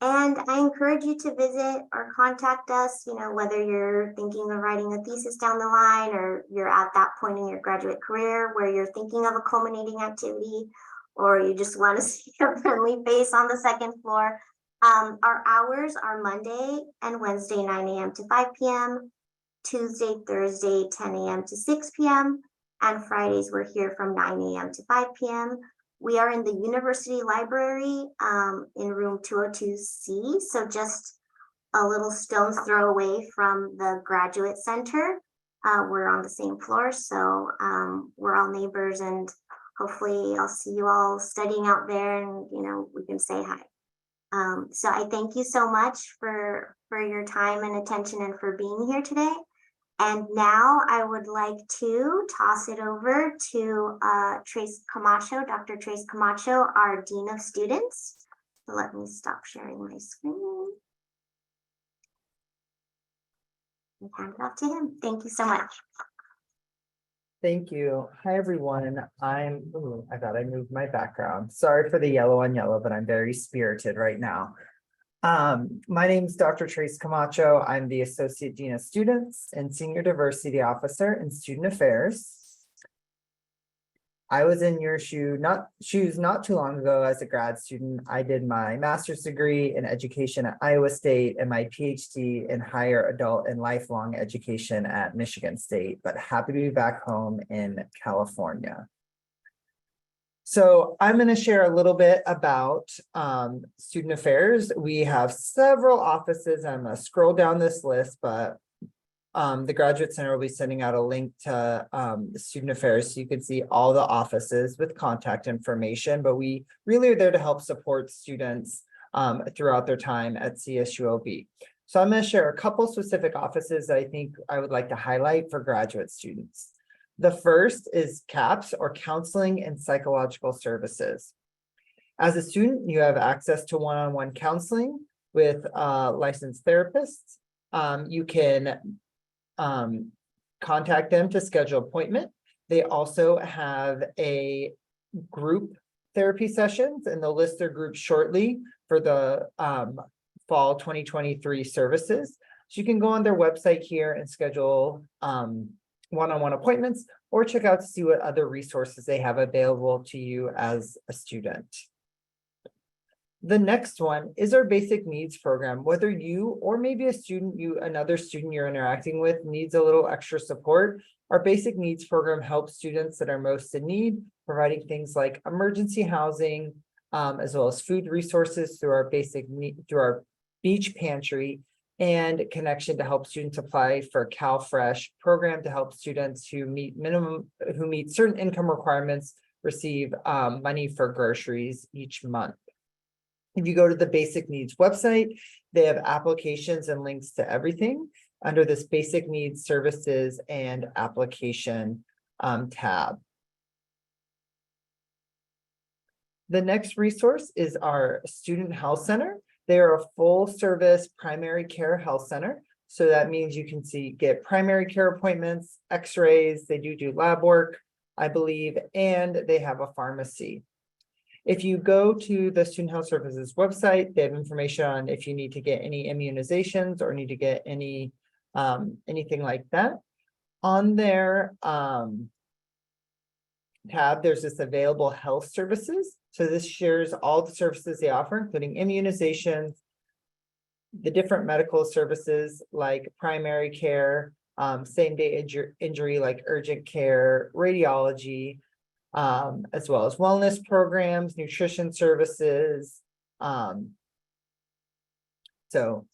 And I encourage you to visit or contact us, whether you're thinking of writing a thesis down the line, or you're at that point in your graduate career where you're thinking of a culminating activity, or you just want to see a friendly face on the second floor. Our hours are Monday and Wednesday, 9 a.m. to 5 p.m., Tuesday, Thursday, 10 a.m. to 6 p.m., and Fridays we're here from 9 a.m. to 5 p.m. We are in the University Library in room 202C, so just a little stone's throw away from the Graduate Center. We're on the same floor, so we're all neighbors, and hopefully I'll see you all studying out there, and we can say hi. So I thank you so much for your time and attention and for being here today. And now I would like to toss it over to Trace Camacho, Dr. Trace Camacho, our Dean of Students. So let me stop sharing my screen and hand it off to him. Thank you so much. Thank you. Hi, everyone. I thought I moved my background. Sorry for the yellow on yellow, but I'm very spirited right now. My name is Dr. Trace Camacho. I'm the Associate Dean of Students and Senior Diversity Officer in Student Affairs. I was in your shoes not too long ago as a grad student. I did my master's degree in education at Iowa State and my PhD in higher adult and lifelong education at Michigan State, but happy to be back home in California. So I'm going to share a little bit about student affairs. We have several offices. I'm going to scroll down this list, but the Graduate Center will be sending out a link to the student affairs so you can see all the offices with contact information, but we really are there to help support students throughout their time at CSULB. So I'm going to share a couple specific offices that I think I would like to highlight for graduate students. The first is CAPS, or Counseling and Psychological Services. As a student, you have access to one-on-one counseling with licensed therapists. You can contact them to schedule an appointment. They also have a group therapy sessions, and they'll list their groups shortly for the fall 2023 services. So you can go on their website here and schedule one-on-one appointments, or check out to see what other resources they have available to you as a student. The next one is our basic needs program. Whether you or maybe another student you're interacting with needs a little extra support, our basic needs program helps students that are most in need, providing things like emergency housing, as well as food resources through our beach pantry, and connection to help students apply for CalFresh program to help students who meet certain income requirements receive money for groceries each month. If you go to the basic needs website, they have applications and links to everything under this basic needs services and application tab. The next resource is our Student Health Center. They are a full service primary care health center. So that means you can get primary care appointments, x-rays, they do lab work, I believe, and they have a pharmacy. If you go to the Student Health Services website, they have information on if you need to get any immunizations or need to get any anything like that. On their tab, there's this available health services. So this shares all the services they offer, including immunizations, the different medical services like primary care, same-day injury like urgent care, radiology, as well as wellness programs, nutrition services. So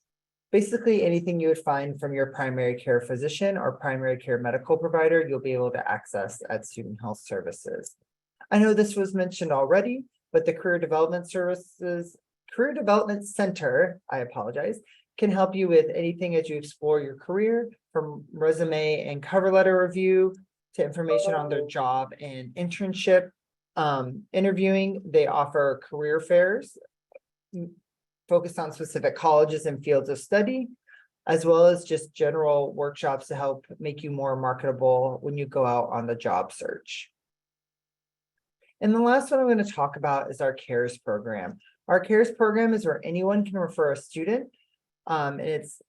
basically anything you would find from your primary care physician or primary care medical provider, you'll be able to access at Student Health Services. I know this was mentioned already, but the Career Development Center, I apologize, can help you with anything as you explore your career, from resume and cover letter review to information on their job and internship interviewing. They offer career fairs focused on specific colleges and fields of study, as well as just general workshops to help make you more marketable when you go out on the job search. And the last one I'm going to talk about is our CARES program. Our CARES program is where anyone can refer a student, and it's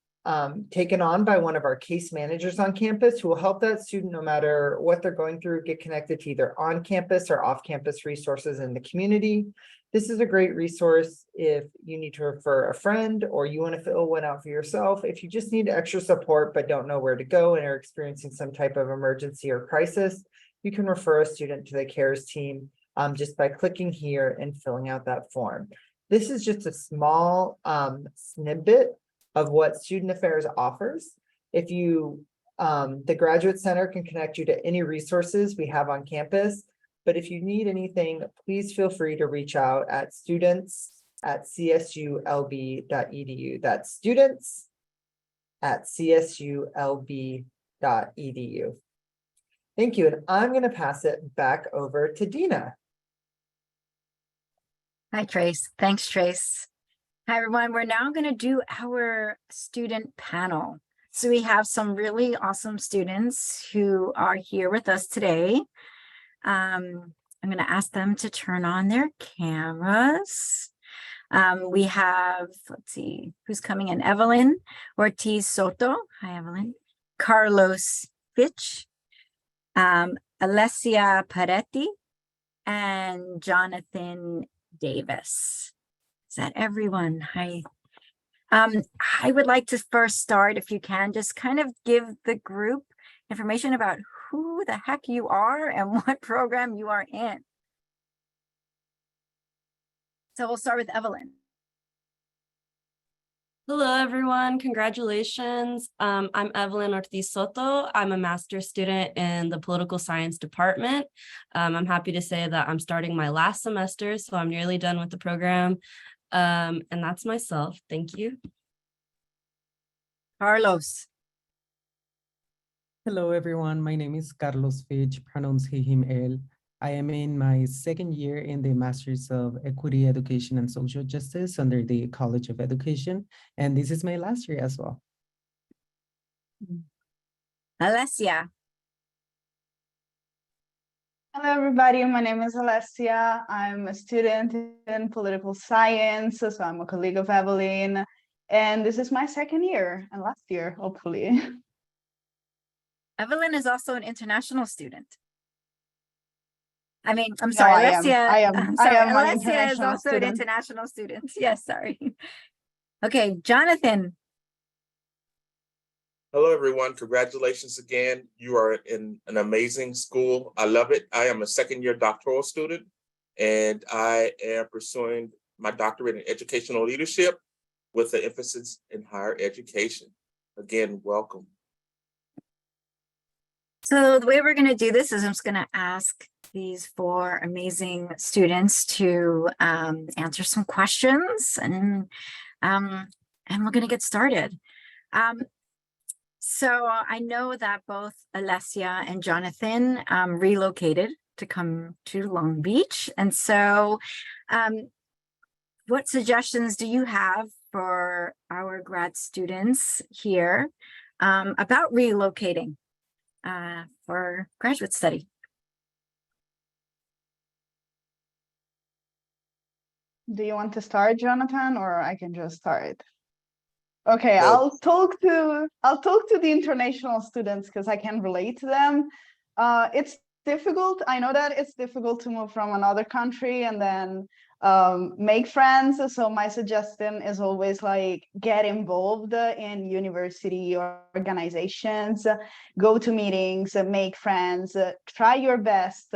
taken on by one of our case managers on campus who will help that student no matter what they're going through, get connected to either on campus or off campus resources in the community. This is a great resource if you need to refer a friend or you want to fill one out for yourself. If you just need extra support but don't know where to go and are experiencing some type of emergency or crisis, you can refer a student to the CARES team just by clicking here and filling out that form. This is just a small snippet of what Student Affairs offers. If you, the Graduate Center can connect you to any resources we have on campus, but if you need anything, please feel free to reach out at students@csulb.edu. That's students@csulb.edu. Thank you, and I'm going to pass it back over to Dina. Hi, Trace. Thanks, Trace. Hi, everyone. We're now going to do our student panel. So we have some really awesome students who are here with us today. I'm going to ask them to turn on their cameras. We have, let's see, who's coming in? Evelyn Ortiz Soto. Hi, Evelyn. Carlos Fitch. Alessia Paretti. and Jonathan Davis. Is that everyone? Hi. I would like to first start, if you can, just kind of give the group information about who the heck you are and what program you are in. So we'll start with Evelyn. Hello, everyone. Congratulations. I'm Evelyn Ortiz Soto. I'm a master's student in the political science department. I'm happy to say that I'm starting my last semester, so I'm nearly done with the program. And that's myself. Thank you. Carlos. Hello, everyone. My name is Carlos Fitch, pronouns he, him, él. I am in my second year in the Masters of Equity, Education, and Social Justice under the College of Education, and this is my last year as well. Alessia. Hello, everybody. My name is Alessia. I'm a student in political science, so I'm a colleague of Evelyn, and this is my second year and last year, hopefully. Evelyn is also an international student. I mean, I'm sorry, I am. Alessia. I am. I'm I sorry, am an Alessia is international also an student. international student. Yes, sorry. Okay, Jonathan. Hello, everyone. Congratulations again. You are in an amazing school. I love it. I am a second-year doctoral student, and I am pursuing my doctorate in educational leadership with an emphasis in higher education. Again, welcome. So the way we're going to do this is I'm just going to ask these four amazing students to answer some questions, and we're going to get started. So I know that both Alessia and Jonathan relocated to come to Long Beach. And so what suggestions do you have for our grad students here about relocating for graduate study? Do you want to start, Jonathan, or I can just start? Okay, No. I'll talk to the international students because I can relate to them. It's difficult. I know that it's difficult to move from another country and then make friends. So my suggestion is always like get involved in university organizations, go to meetings, make friends, try your best.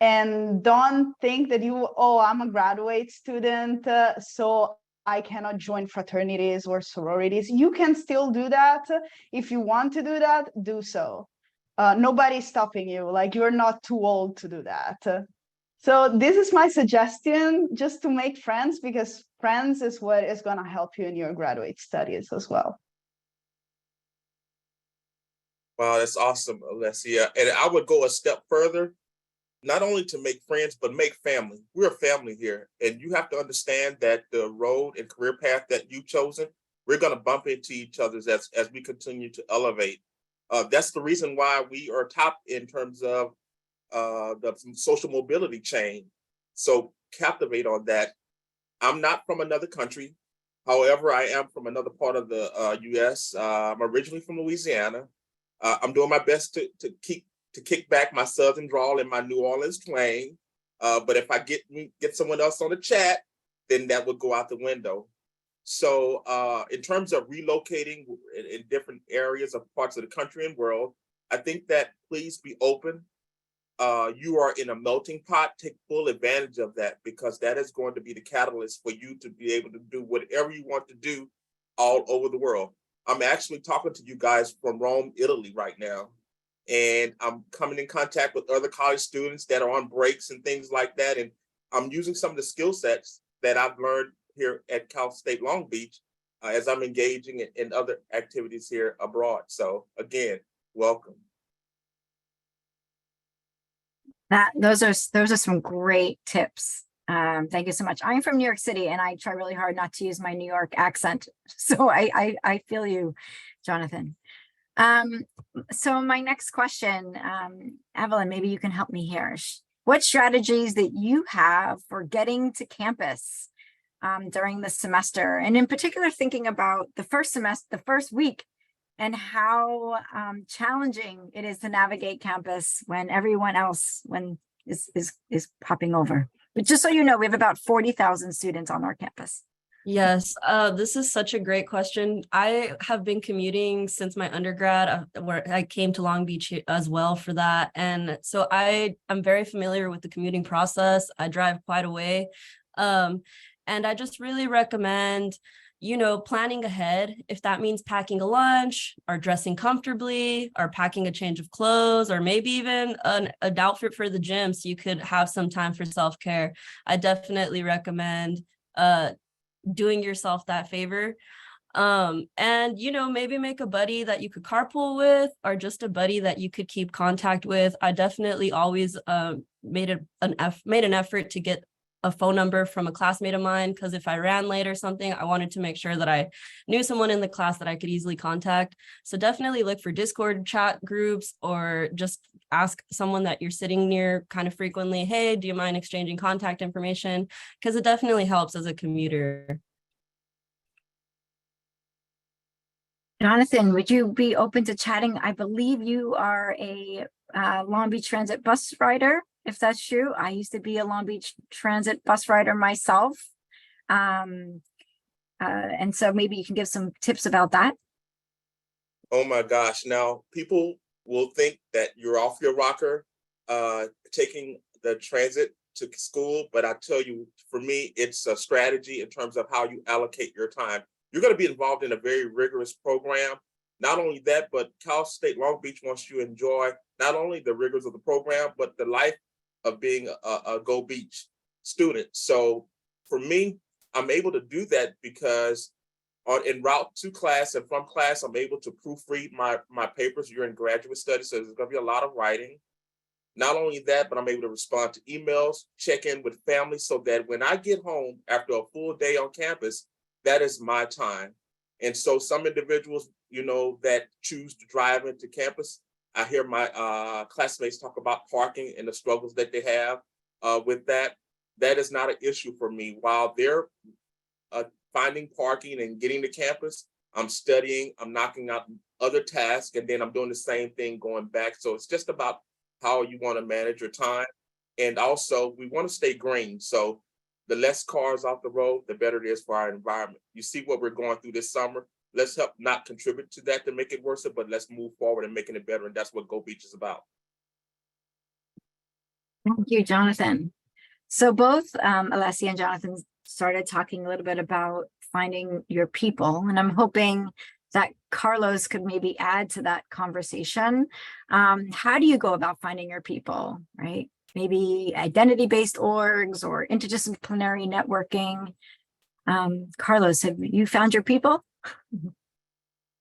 And don't think that I'm a graduate student, so I cannot join fraternities or sororities. You can still do that. If you want to do that, do so. Nobody's stopping you. Like, you're not too old to do that. So this is my suggestion, just to make friends, because friends is what is going to help you in your graduate studies as well. Wow, that's awesome, Alessia. And I would go a step further, not only to make friends, but make family. We're a family here. And you have to understand that the road and career path that you've chosen, we're going to bump into each other as we continue to elevate. That's the reason why we are top in terms of the social mobility chain. So captivate on that. I'm not from another country. However, I am from another part of the US. I'm originally from Louisiana. I'm doing my best to kick back my Southern drawl and my New Orleans twang. But if I get someone else on the chat, then that would go out the window. So in terms of relocating in different areas of parts of the country and world, I think that please be open. You are in a melting pot. Take full advantage of that, because that is going to be the catalyst for you to be able to do whatever you want to do all over the world. I'm actually talking to you guys from Rome, Italy right now. And I'm coming in contact with other college students that are on breaks and things like that. And I'm using some of the skill sets that I've learned here at Cal State Long Beach as I'm engaging in other activities here abroad. So again, welcome. Those are some great tips. Thank you so much. I'm from New York City, and I try really hard not to use my New York accent. So I feel you, Jonathan. So my next question, Evelyn, maybe you can help me here. What strategies that you have for getting to campus during the semester, and in particular thinking about the first semester, the first week, and how challenging it is to navigate campus when everyone else, when is popping over. But just so you know, we have about 40,000 students on our campus. Yes, this is such a great question. I have been commuting since my undergrad, where I came to Long Beach as well for that. And so I'm very familiar with the commuting process. I drive quite a way. And I just really recommend, planning ahead. If that means packing a lunch or dressing comfortably or packing a change of clothes or maybe even an outfit for the gym so you could have some time for self-care. I definitely recommend doing yourself that favor. And maybe make a buddy that you could carpool with or just a buddy that you could keep contact with. I definitely always made an effort to get a phone number from a classmate of mine, because if I ran late or something, I wanted to make sure that I knew someone in the class that I could easily contact. So definitely look for Discord chat groups or just ask someone that you're sitting near kind of frequently, hey, do you mind exchanging contact information? Because it definitely helps as a commuter. Jonathan, would you be open to chatting? I believe you are a Long Beach Transit bus rider, if that's true. I used to be a Long Beach Transit bus rider myself. And so maybe you can give some tips about that. Oh my gosh. Now, people will think that you're off your rocker taking the transit to school. But I tell you, for me, it's a strategy in terms of how you allocate your time. You're going to be involved in a very rigorous program. Not only that, but Cal State Long Beach wants you to enjoy not only the rigors of the program, but the life of being a Go Beach student. So for me, I'm able to do that because en route to class and from class, I'm able to proofread my papers. You're in graduate studies, so there's going to be a lot of writing. Not only that, but I'm able to respond to emails, check in with family so that when I get home after a full day on campus, that is my time. And so some individuals, that choose to drive into campus, I hear my classmates talk about parking and the struggles that they have with that. That is not an issue for me. While they're finding parking and getting to campus, I'm studying, I'm knocking out other tasks, and then I'm doing the same thing going back. So it's just about how you want to manage your time. And also, we want to stay green. So the less cars off the road, the better it is for our environment. You see what we're going through this summer. Let's help not contribute to that to make it worse, but let's move forward and making it better. And that's what Go Beach is about. Thank you, Jonathan. So both Alessia and Jonathan started talking a little bit about finding your people, and I'm hoping that Carlos could maybe add to that conversation. How do you go about finding your people, right? Maybe identity-based orgs or interdisciplinary networking. Carlos, have you found your people?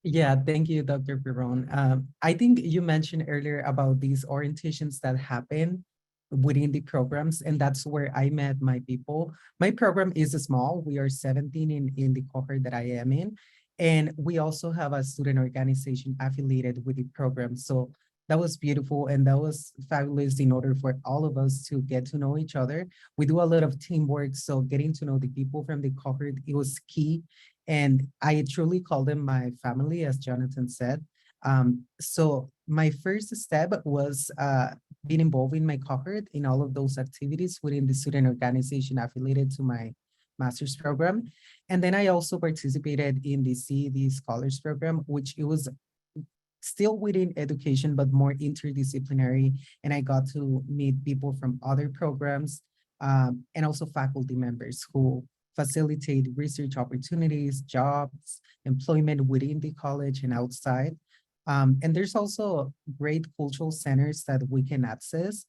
Yeah, thank you, Dr. Perron. I think you mentioned earlier about these orientations that happen within the programs, and that's where I met my people. My program is small. We are 17 in the cohort that I am in, and we also have a student organization affiliated with the program. So that was beautiful, and that was fabulous in order for all of us to get to know each other. We do a lot of teamwork, so getting to know the people from the cohort, it was key. And I truly call them my family, as Jonathan said. So my first step was being involved in my cohort in all of those activities within the student organization affiliated to my master's program. And then I also participated in the CED Scholars Program, which it was still within education, but more interdisciplinary. And I got to meet people from other programs and also faculty members who facilitate research opportunities, jobs, employment within the college and outside. And there's also great cultural centers that we can access.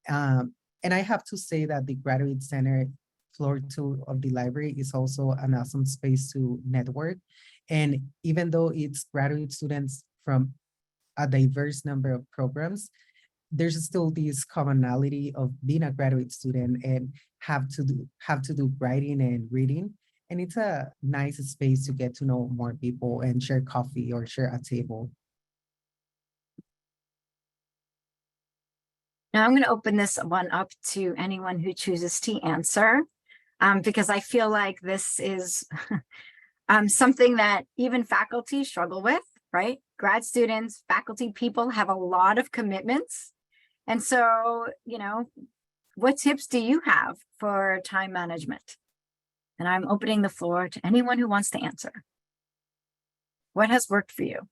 And I have to say that the Graduate Center, floor 2 of the library, is also an awesome space to network. And even though it's graduate students from a diverse number of programs, there's still this commonality of being a graduate student and have to do writing and reading. And it's a nice space to get to know more people and share coffee or share a table. Now I'm going to open this one up to anyone who chooses to answer, because I feel like this is something that even faculty struggle with, right? Grad students, faculty, people have a lot of commitments. And so, what tips do you have for time management? And I'm opening the floor to anyone who wants to answer. What has worked for you?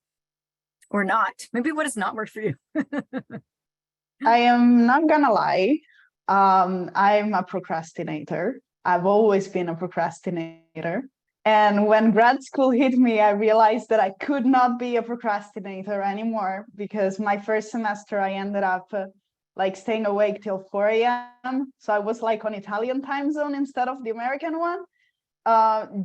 Or not? Maybe what has not worked for you? I am not gonna lie. I'm a procrastinator. I've always been a procrastinator. And when grad school hit me, I realized that I could not be a procrastinator anymore, because my first semester I ended up like staying awake till 4 a.m. So I was like on Italian time zone instead of the American one,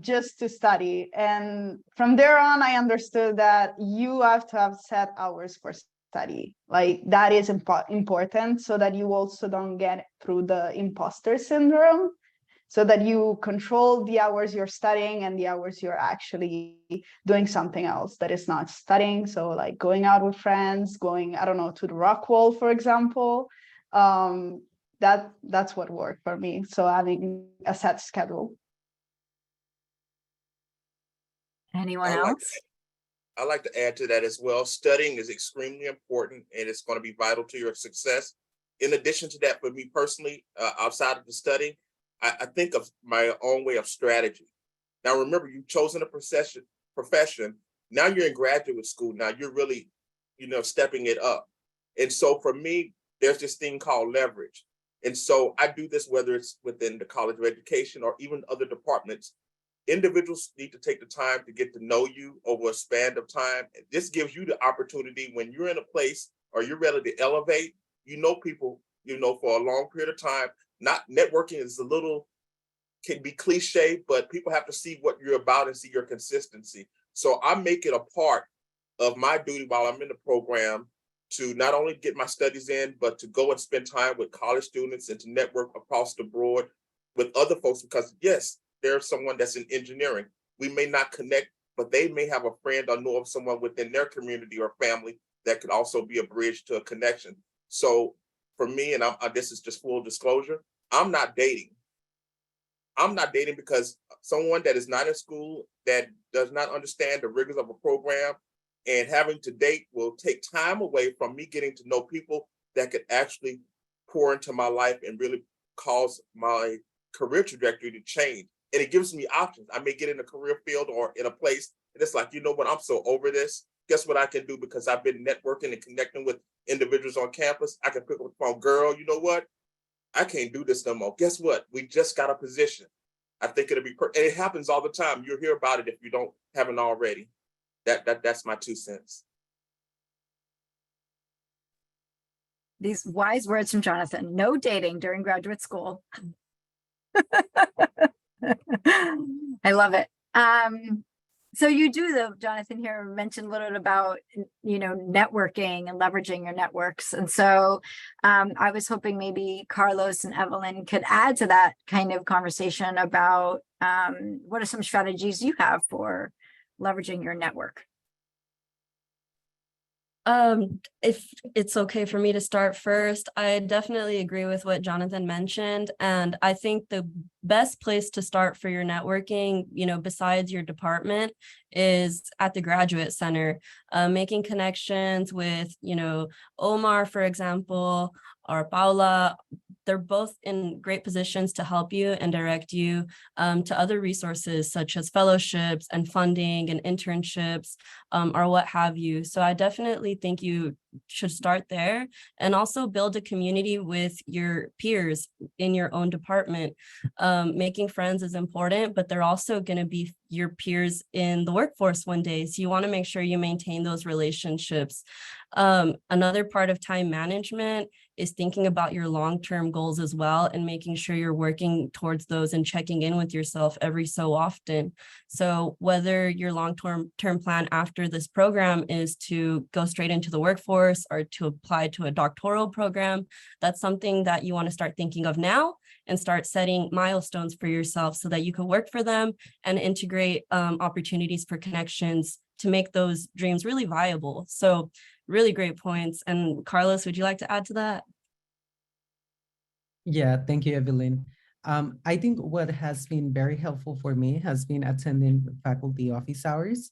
just to study. And from there on, I understood that you have to have set hours for study. Like that is important, so that you also don't get through the imposter syndrome, so that you control the hours you're studying and the hours you're actually doing something else that is not studying. So like going out with friends, going, I don't know, to the rock wall, for example. That's what worked for me. So having a set schedule. Anyone I like else? I like to add to that as well. Studying is extremely important and it's going to be vital to your success. In addition to that, for me personally, outside of the studying, I think of my own way of strategy. Now, remember, you've chosen a profession. Now you're in graduate school. Now you're really, stepping it up. And so for me, there's this thing called leverage. And so I do this, whether it's within the College of Education or even other departments. Individuals need to take the time to get to know you over a span of time. This gives you the opportunity when you're in a place or you're ready to elevate, people, for a long period of time. Not networking is can be cliche, but people have to see what you're about and see your consistency. So I make it a part of my duty while I'm in the program to not only get my studies in, but to go and spend time with college students and to network across the board with other folks, because yes, there's someone that's in engineering. We may not connect, but they may have a friend or know of someone within their community or family that could also be a bridge to a connection. So for me, and this is just full disclosure, I'm not dating. I'm not dating because someone that is not in school, that does not understand the rigors of a program, and having to date will take time away from me getting to know people that could actually pour into my life and really cause my career trajectory to change. And it gives me options. I may get in a career field or in a place, and it's like, you know what, I'm so over this. Guess what I can do? Because I've been networking and connecting with individuals on campus. I can pick up the phone, girl, you know what? I can't do this no more. Guess what? We just got a position. I think it'll be and it happens all the time. You'll hear about it if you haven't already. That's my 2 cents. These wise words from Jonathan: no dating during graduate school. I love it. So you do, though, Jonathan, here mentioned a little bit about, networking and leveraging your networks. And so I was hoping maybe Carlos and Evelyn could add to that kind of conversation about what are some strategies you have for leveraging your network? If it's okay for me to start first, I definitely agree with what Jonathan mentioned. And I think the best place to start for your networking, besides your department, is at the Graduate Center, making connections with, Omar, for example, or Paula. They're both in great positions to help you and direct you to other resources such as fellowships and funding and internships or what have you. So I definitely think you should start there, and also build a community with your peers in your own department. Making friends is important, but they're also going to be your peers in the workforce one day. So you want to make sure you maintain those relationships. Another part of time management is thinking about your long-term goals as well, and making sure you're working towards those and checking in with yourself every so often. So whether your long-term plan after this program is to go straight into the workforce or to apply to a doctoral program, that's something that you want to start thinking of now and start setting milestones for yourself so that you can work for them and integrate opportunities for connections to make those dreams really viable. So really great points. And Carlos, would you like to add to that? Yeah, thank you, Evelyn. I think what has been very helpful for me has been attending faculty office hours.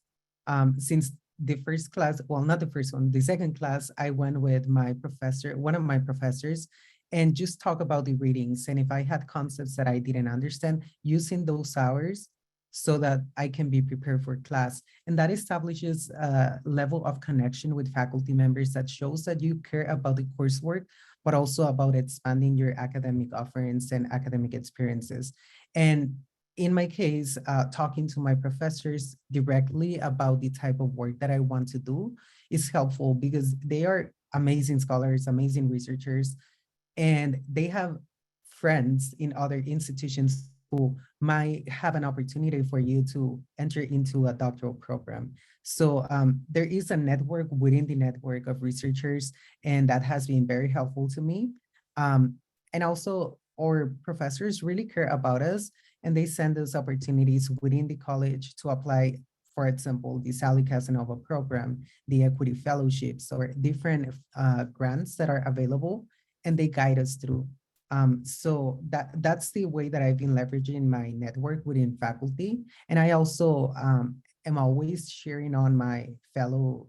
Since the first class, well, not the first one, the second class, I went with my professor, one of my professors, and just talk about the readings. And if I had concepts that I didn't understand, using those hours so that I can be prepared for class. And that establishes a level of connection with faculty members that shows that you care about the coursework, but also about expanding your academic offerings and academic experiences. And in my case, talking to my professors directly about the type of work that I want to do is helpful because they are amazing scholars, amazing researchers, and they have friends in other institutions who might have an opportunity for you to enter into a doctoral program. So there is a network within the network of researchers, and that has been very helpful to me. And also our professors really care about us, and they send us opportunities within the college to apply, for example, the Sally Casanova program, the Equity Fellowships, or different grants that are available, and they guide us through. So that's the way that I've been leveraging my network within faculty. And I also am always sharing on my fellow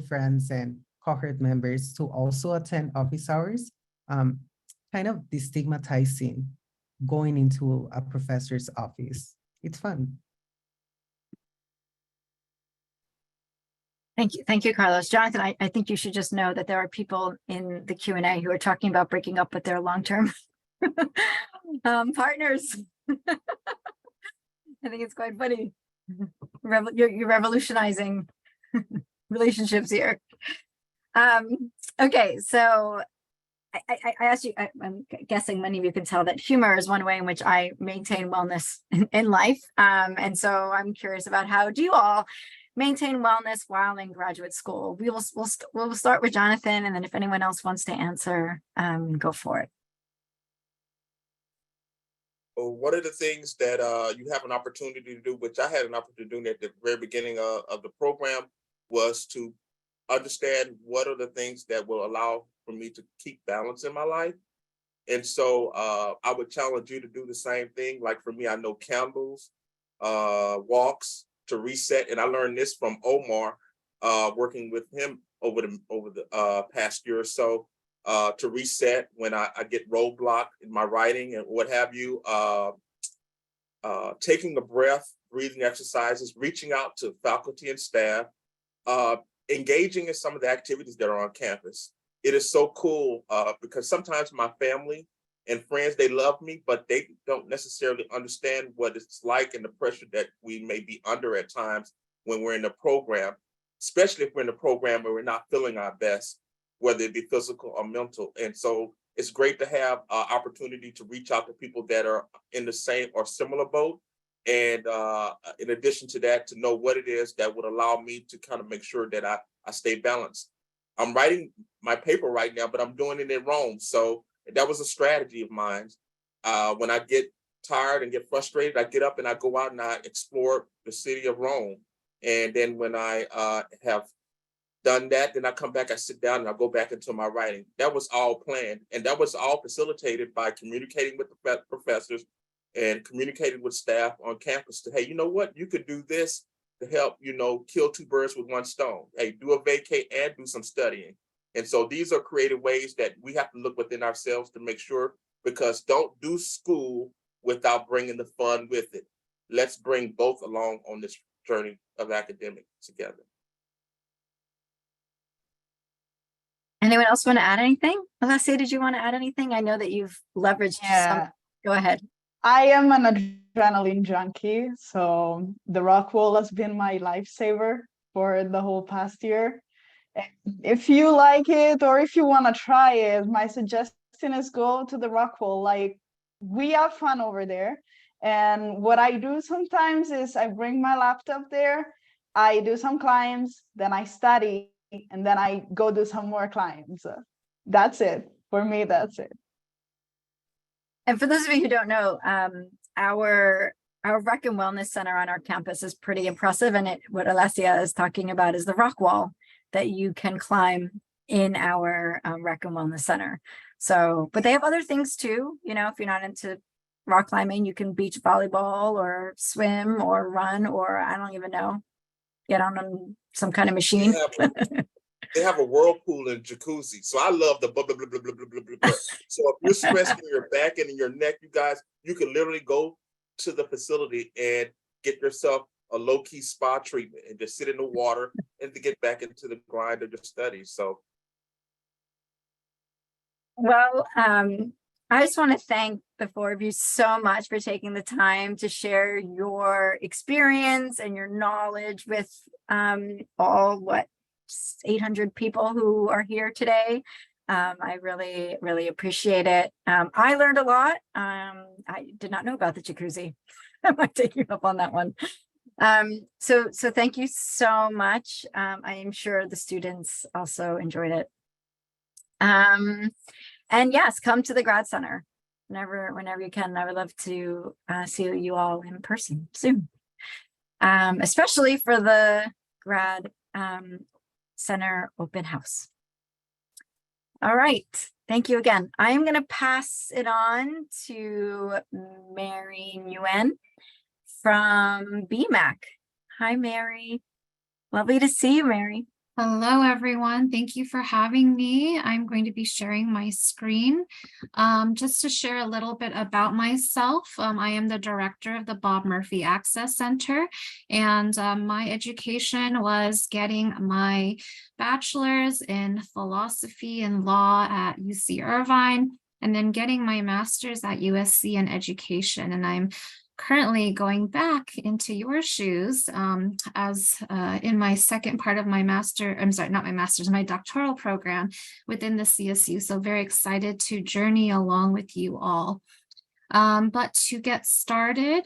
friends and cohort members to also attend office hours, kind of destigmatizing going into a professor's office. It's fun. Thank you, Carlos. Jonathan, I think you should just know that there are people in the Q&A who are talking about breaking up with their long-term partners. I think it's quite funny. You're revolutionizing relationships here. Okay, so I asked you, I'm guessing many of you can tell that humor is one way in which I maintain wellness in life. And so I'm curious about how do you all maintain wellness while in graduate school? We'll start with Jonathan, and then if anyone else wants to answer, go for it. Well, one of the things that you have an opportunity to do, which I had an opportunity to do at the very beginning of the program, was to understand what are the things that will allow for me to keep balance in my life. And so I would challenge you to do the same thing. Like for me, I know candles, walks, to reset. And I learned this from Omar, working with him over the past year or so, to reset when I get roadblocked in my writing and what have you. Taking a breath, breathing exercises, reaching out to faculty and staff, engaging in some of the activities that are on campus. It is so cool because sometimes my family and friends, they love me, but they don't necessarily understand what it's like and the pressure that we may be under at times when we're in the program, especially if we're in a program where we're not feeling our best, whether it be physical or mental. And so it's great to have opportunity to reach out to people that are in the same or similar boat. And in addition to that, to know what it is that would allow me to kind of make sure that I stay balanced. I'm writing my paper right now, but I'm doing it in Rome. So that was a strategy of mine. When I get tired and get frustrated, I get up and I go out and I explore the city of Rome. And then when I have done that, then I come back, I sit down and I go back into my writing. That was all planned. And that was all facilitated by communicating with the professors and communicating with staff on campus to, hey, you know what, you could do this to help, kill two birds with one stone. Hey, do a vacate and do some studying. And so these are creative ways that we have to look within ourselves to make sure, because don't do school without bringing the fun with it. Let's bring both along on this journey of academic together. Anyone else want to add anything? Alessia, did you want to add anything? I know that you've leveraged some. Go ahead. I am an adrenaline junkie, so the rock wall has been my lifesaver for the whole past year. If you like it or if you want to try it, my suggestion is go to the rock wall. Like, we have fun over there. And what I do sometimes is I bring my laptop there, I do some climbs, then I study, and then I go do some more climbs. That's it. For me, that's it. And for those of you who don't know, our Rec and Wellness Center on our campus is pretty impressive. And what Alessia is talking about is the rock wall that you can climb in our Rec and Wellness Center. So, but they have other things too. If you're not into rock climbing, you can beach volleyball or swim or run, or I don't even know, get on some kind of machine. They have a whirlpool and jacuzzi. So I love the blah, blah, blah, blah, blah, blah, blah, blah, blah. So if you're stressed in your back and in your neck, you guys, you can literally go to the facility and get yourself a low-key spa treatment and just sit in the water and to get back into the grind of your studies. So Well, I just want to thank the four of you so much for taking the time to share your experience and your knowledge with all 800 people who are here today. I really, really appreciate it. I learned a lot. I did not know about the jacuzzi. I might take you up on that one. So thank you so much. I am sure the students also enjoyed it. And yes, come to the Grad Center whenever you can. I would love to see you all in person soon, especially for the Grad Center open house. All right, thank you again. I am going to pass it on to Mary Nguyen from BMAC. Hi, Mary. Lovely to see you, Mary. Hello, everyone. Thank you for having me. I'm going to be sharing my screen. Just to share a little bit about myself, I am the director of the Bob Murphy Access Center, and my education was getting my bachelor's in philosophy and law at UC Irvine, and then getting my master's at USC in education. And I'm currently going back into your shoes as in my second part of my my doctoral program within the CSU. So very excited to journey along with you all. But to get started,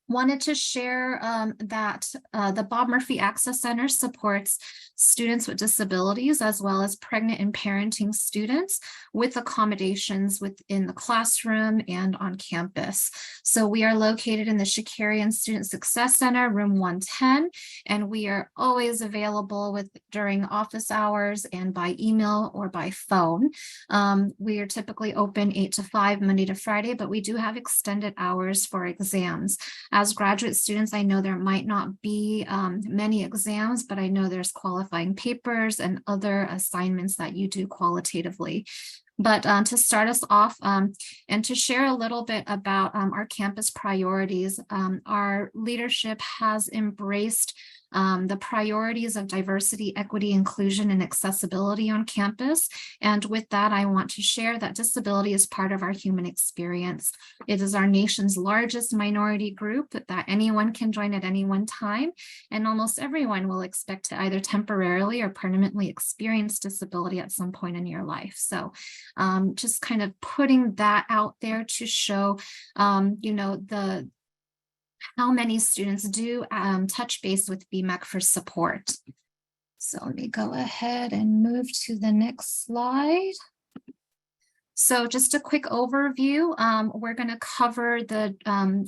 wanted to share that the Bob Murphy Access Center supports students with disabilities as well as pregnant and parenting students with accommodations within the classroom and on campus. So we are located in the Shakarian Student Success Center, room 110, and we are always available during office hours and by email or by phone. We are typically open 8 to 5 Monday to Friday, but we do have extended hours for exams. As graduate students, I know there might not be many exams, but I know there's qualifying papers and other assignments that you do qualitatively. But to start us off and to share a little bit about our campus priorities, our leadership has embraced the priorities of diversity, equity, inclusion, and accessibility on campus. And with that, I want to share that disability is part of our human experience. It is our nation's largest minority group that anyone can join at any one time, and almost everyone will expect to either temporarily or permanently experience disability at some point in your life. So just kind of putting that out there to show, how many students do touch base with BMAC for support. So let me go ahead and move to the next slide. So just a quick overview, we're going to cover the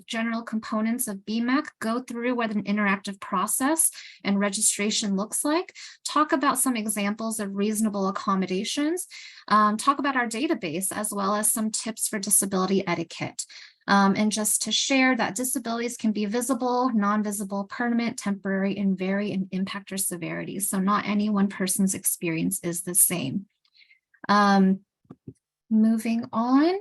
general components of BMAC, go through what an interactive process and registration looks like, talk about some examples of reasonable accommodations, talk about our database, as well as some tips for disability etiquette. And just to share that disabilities can be visible, non-visible, permanent, temporary, and vary in impact or severity. So not any one person's experience is the same. Moving on.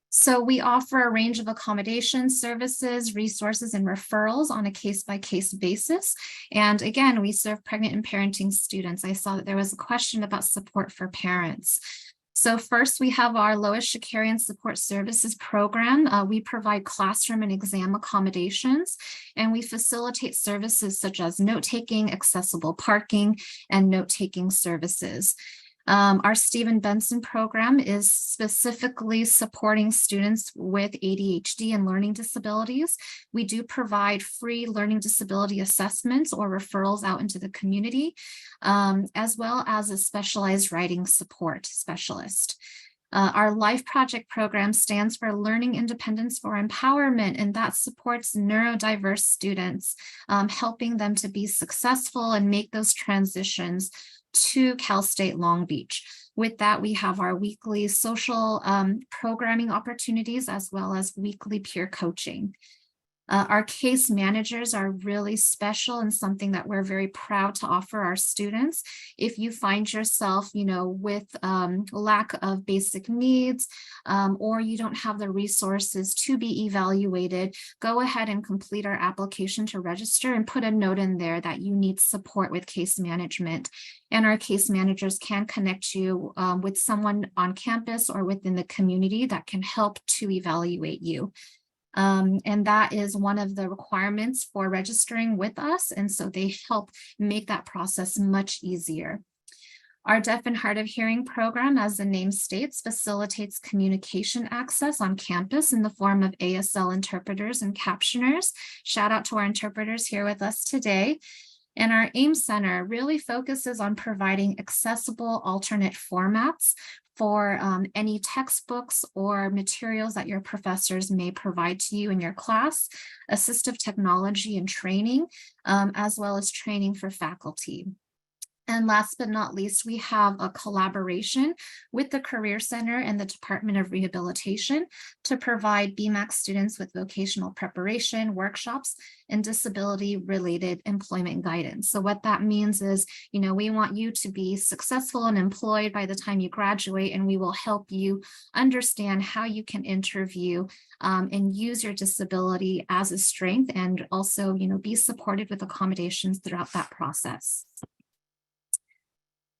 So we offer a range of accommodations, services, resources, and referrals on a case-by-case basis. And again, we serve pregnant and parenting students. I saw that there was a question about support for parents. So first, we have our Lois Shakarian Support Services program. We provide classroom and exam accommodations, and we facilitate services such as note-taking, accessible parking, and note-taking services. Our Stephen Benson program is specifically supporting students with ADHD and learning disabilities. We do provide free learning disability assessments or referrals out into the community, as well as a specialized writing support specialist. Our Life Project program stands for Learning Independence for Empowerment, and that supports neurodiverse students, helping them to be successful and make those transitions to Cal State Long Beach. With that, we have our weekly social programming opportunities as well as weekly peer coaching. Our case managers are really special and something that we're very proud to offer our students. If you find yourself, with lack of basic needs, or you don't have the resources to be evaluated, go ahead and complete our application to register and put a note in there that you need support with case management. And our case managers can connect you with someone on campus or within the community that can help to evaluate you. And that is one of the requirements for registering with us. And so they help make that process much easier. Our Deaf and Hard of Hearing program, as the name states, facilitates communication access on campus in the form of ASL interpreters and captioners. Shout out to our interpreters here with us today. And our AIM Center really focuses on providing accessible alternate formats for any textbooks or materials that your professors may provide to you in your class, assistive technology and training, as well as training for faculty. And last but not least, we have a collaboration with the Career Center and the Department of Rehabilitation to provide BMAC students with vocational preparation, workshops, and disability-related employment guidance. So what that means is, we want you to be successful and employed by the time you graduate, and we will help you understand how you can interview and use your disability as a strength, and also, be supported with accommodations throughout that process.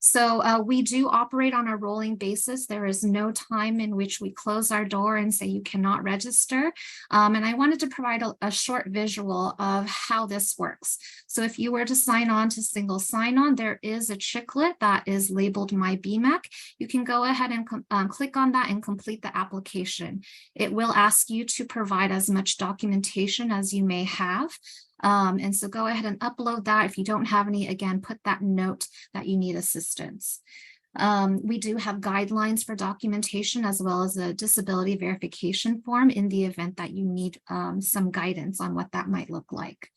So we do operate on a rolling basis. There is no time in which we close our door and say you cannot register. And I wanted to provide a short visual of how this works. So if you were to sign on to single sign-on, there is a chiclet that is labeled My BMAC. You can go ahead and click on that and complete the application. It will ask you to provide as much documentation as you may have. And so go ahead and upload that. If you don't have any, again, put that note that you need assistance. We do have guidelines for documentation as well as a disability verification form in the event that you need some guidance on what that might look like.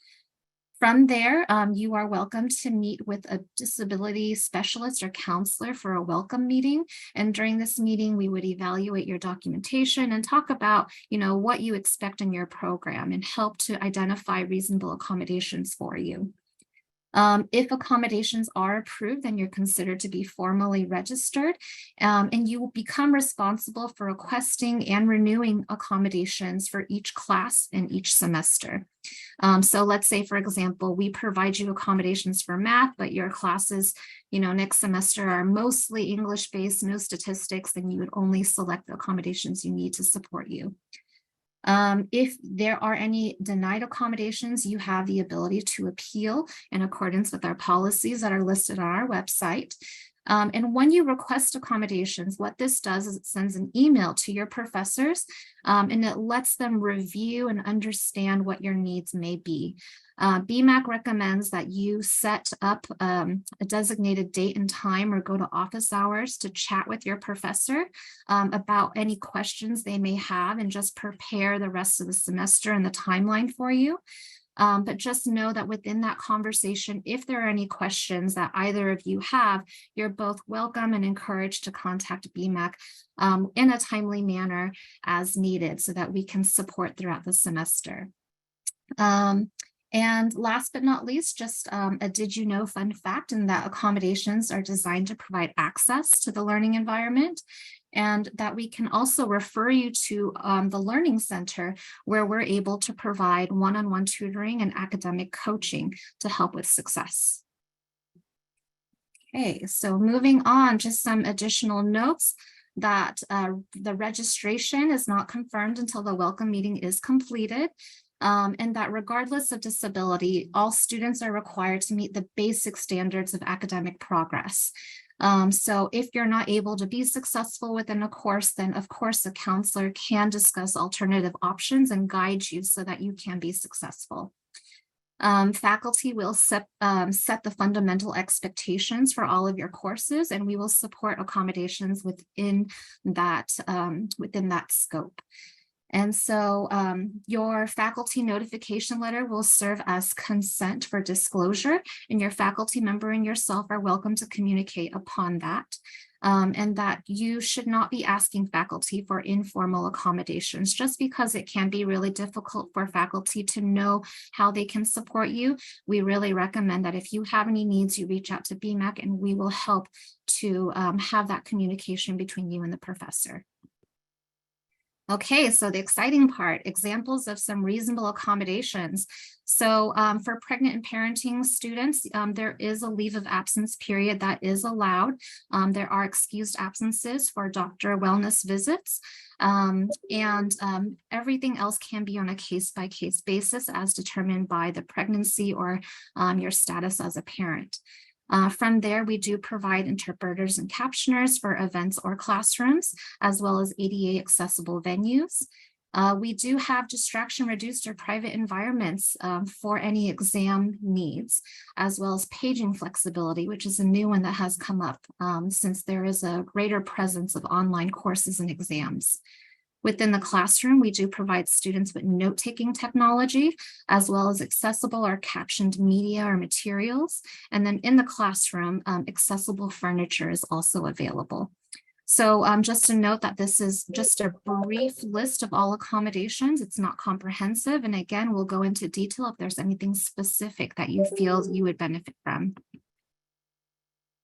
From there, you are welcome to meet with a disability specialist or counselor for a welcome meeting. And during this meeting, we would evaluate your documentation and talk about, what you expect in your program and help to identify reasonable accommodations for you. If accommodations are approved, then you're considered to be formally registered, and you will become responsible for requesting and renewing accommodations for each class in each semester. So let's say, for example, we provide you accommodations for math, but your classes, next semester are mostly English-based, no statistics, then you would only select the accommodations you need to support you. If there are any denied accommodations, you have the ability to appeal in accordance with our policies that are listed on our website. And when you request accommodations, what this does is it sends an email to your professors, and it lets them review and understand what your needs may be. BMAC recommends that you set up a designated date and time or go to office hours to chat with your professor about any questions they may have, and just prepare the rest of the semester and the timeline for you. But just know that within that conversation, if there are any questions that either of you have, you're both welcome and encouraged to contact BMAC in a timely manner as needed so that we can support throughout the semester. And last but not least, just a did you know fun fact, in that accommodations are designed to provide access to the learning environment, and that we can also refer you to the Learning Center, where we're able to provide one-on-one tutoring and academic coaching to help with success. Okay, so moving on, just some additional notes that the registration is not confirmed until the welcome meeting is completed. And that regardless of disability, all students are required to meet the basic standards of academic progress. So if you're not able to be successful within a course, then of course a counselor can discuss alternative options and guide you so that you can be successful. Faculty will set the fundamental expectations for all of your courses, and we will support accommodations within that scope. And so your faculty notification letter will serve as consent for disclosure, and your faculty member and yourself are welcome to communicate upon that. and that you should not be asking faculty for informal accommodations just because it can be really difficult for faculty to know how they can support you. We really recommend that if you have any needs, you reach out to BMAC and we will help to have that communication between you and the professor. Okay, so the exciting part, examples of some reasonable accommodations. So for pregnant and parenting students, there is a leave of absence period that is allowed. There are excused absences for doctor wellness visits. Everything else can be on a case-by-case basis as determined by the pregnancy or your status as a parent. From there, we do provide interpreters and captioners for events or classrooms, as well as ADA accessible venues. We do have distraction reduced or private environments for any exam needs, as well as paging flexibility, which is a new one that has come up since there is a greater presence of online courses and exams. Within the classroom, we do provide students with note-taking technology, as well as accessible or captioned media or materials. And then in the classroom, accessible furniture is also available. So just to note that this is just a brief list of all accommodations. It's not comprehensive. And again, we'll go into detail if there's anything specific that you feel you would benefit from.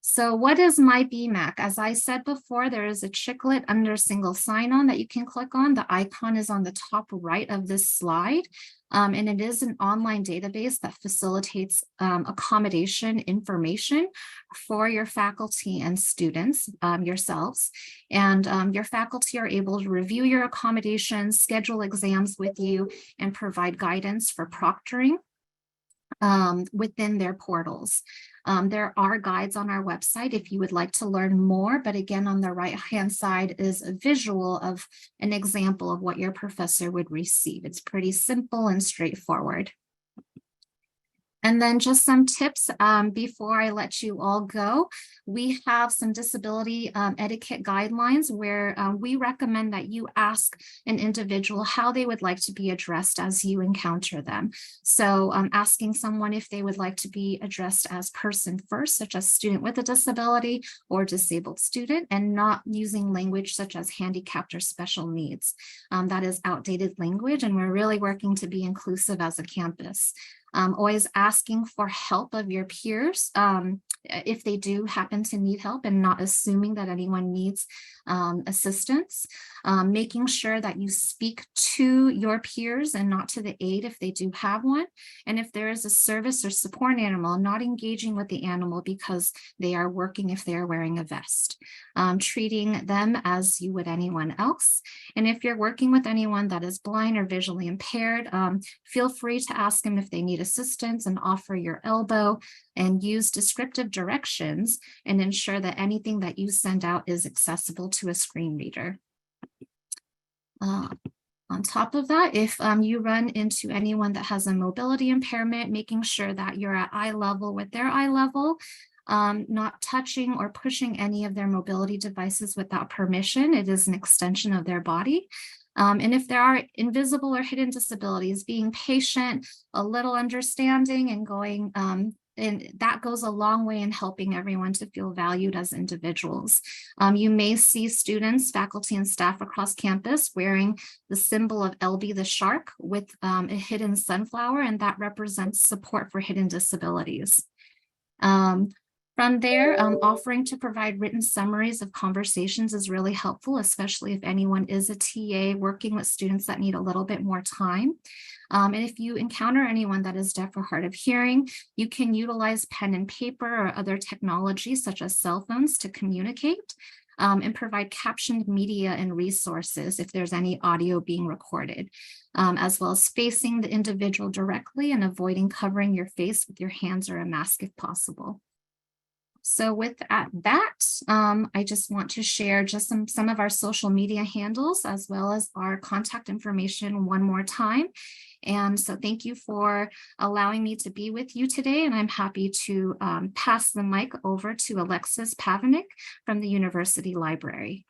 So what is My BMAC? As I said before, there is a chiclet under single sign-on that you can click on. The icon is on the top right of this slide. And it is an online database that facilitates accommodation information for your faculty and students yourselves. And your faculty are able to review your accommodations, schedule exams with you, and provide guidance for proctoring within their portals. There are guides on our website if you would like to learn more, but again, on the right-hand side is a visual of an example of what your professor would receive. It's pretty simple and straightforward. And then just some tips before I let you all go. We have some disability etiquette guidelines where we recommend that you ask an individual how they would like to be addressed as you encounter them. So asking someone if they would like to be addressed as person first, such as student with a disability or disabled student, and not using language such as handicapped or special needs. That is outdated language, and we're really working to be inclusive as a campus. Always asking for help of your peers if they do happen to need help, and not assuming that anyone needs assistance. Making sure that you speak to your peers and not to the aide if they do have one. And if there is a service or support animal, not engaging with the animal because they are working if they are wearing a vest. Treating them as you would anyone else. And if you're working with anyone that is blind or visually impaired, feel free to ask them if they need assistance and offer your elbow, and use descriptive directions and ensure that anything that you send out is accessible to a screen reader. On top of that, if you run into anyone that has a mobility impairment, making sure that you're at eye level with their eye level, not touching or pushing any of their mobility devices without permission. It is an extension of their body. And if there are invisible or hidden disabilities, being patient, a little understanding, and going, and that goes a long way in helping everyone to feel valued as individuals. You may see students, faculty, and staff across campus wearing the symbol of LB the shark with a hidden sunflower, and that represents support for hidden disabilities. From there, offering to provide written summaries of conversations is really helpful, especially if anyone is a TA working with students that need a little bit more time. And if you encounter anyone that is deaf or hard of hearing, you can utilize pen and paper or other technologies such as cell phones to communicate, and provide captioned media and resources if there's any audio being recorded, as well as facing the individual directly and avoiding covering your face with your hands or a mask if possible. So with that, I just want to share just some of our social media handles as well as our contact information one more time. And so thank you for allowing me to be with you today. And I'm happy to pass the mic over to Alexis Pavanik from the University Library.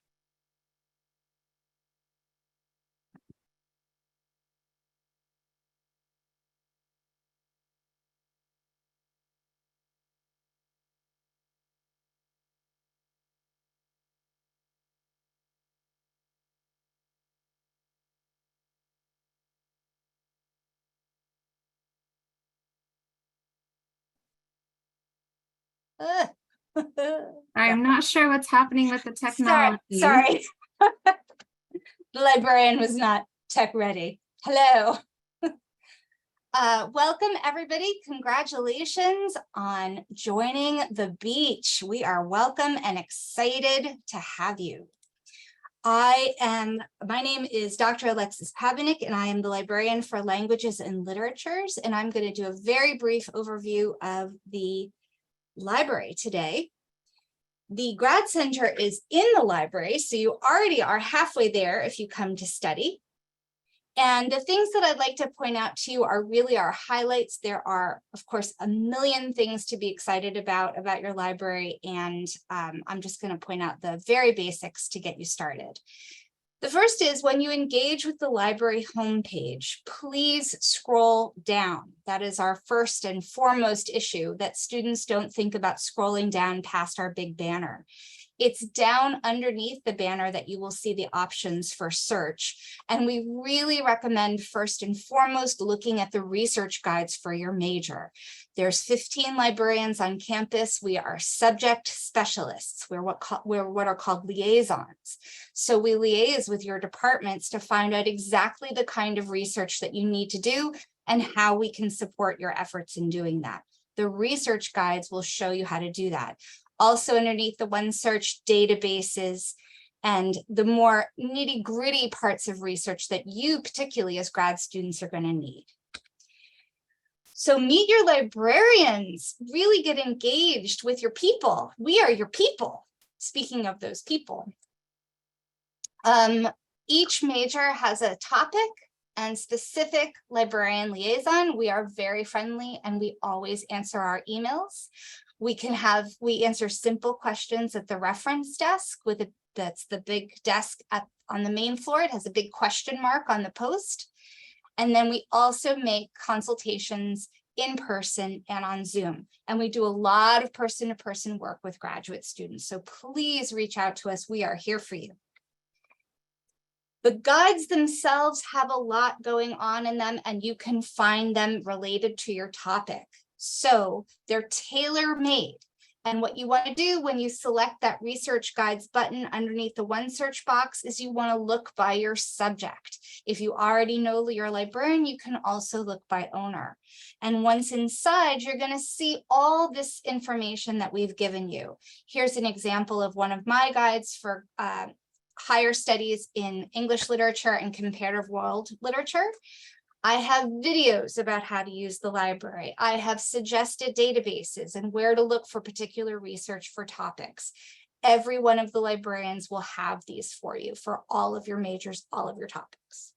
I'm not sure what's happening with the technology. Sorry. The librarian was not tech ready. Hello. Welcome, everybody. Congratulations on joining the beach. We are welcome and excited to have you. My name is Dr. Alexis Pavinik, and I am the librarian for languages and literatures, and I'm going to do a very brief overview of the library today. The Grad Center is in the library, so you already are halfway there if you come to study. And the things that I'd like to point out to you are really our highlights. There are, of course, a million things to be excited about your library, and I'm just going to point out the very basics to get you started. The first is when you engage with the library homepage, please scroll down. That is our first and foremost issue, that students don't think about scrolling down past our big banner. It's down underneath the banner that you will see the options for search. And we really recommend first and foremost looking at the research guides for your major. There's 15 librarians on campus. We are subject specialists. We're what are called liaisons. So we liaise with your departments to find out exactly the kind of research that you need to do and how we can support your efforts in doing that. The research guides will show you how to do that. Also underneath the OneSearch databases and the more nitty-gritty parts of research that you particularly as grad students are going to need. So meet your librarians, really get engaged with your people. We are your people. Speaking of those people. Each major has a topic and specific librarian liaison. We are very friendly and we always answer our emails. We answer simple questions at the reference desk that's the big desk on the main floor. It has a big question mark on the post. And then we also make consultations in person and on Zoom. And we do a lot of person-to-person work with graduate students. So please reach out to us. We are here for you. The guides themselves have a lot going on in them, and you can find them related to your topic. So they're tailor-made. And what you want to do when you select that research guides button underneath the OneSearch box is you want to look by your subject. If you already know your librarian, you can also look by owner. And once inside, you're going to see all this information that we've given you. Here's an example of one of my guides for higher studies in English literature and comparative world literature. I have videos about how to use the library. I have suggested databases and where to look for particular research for topics. Every one of the librarians will have these for you for all of your majors, all of your topics.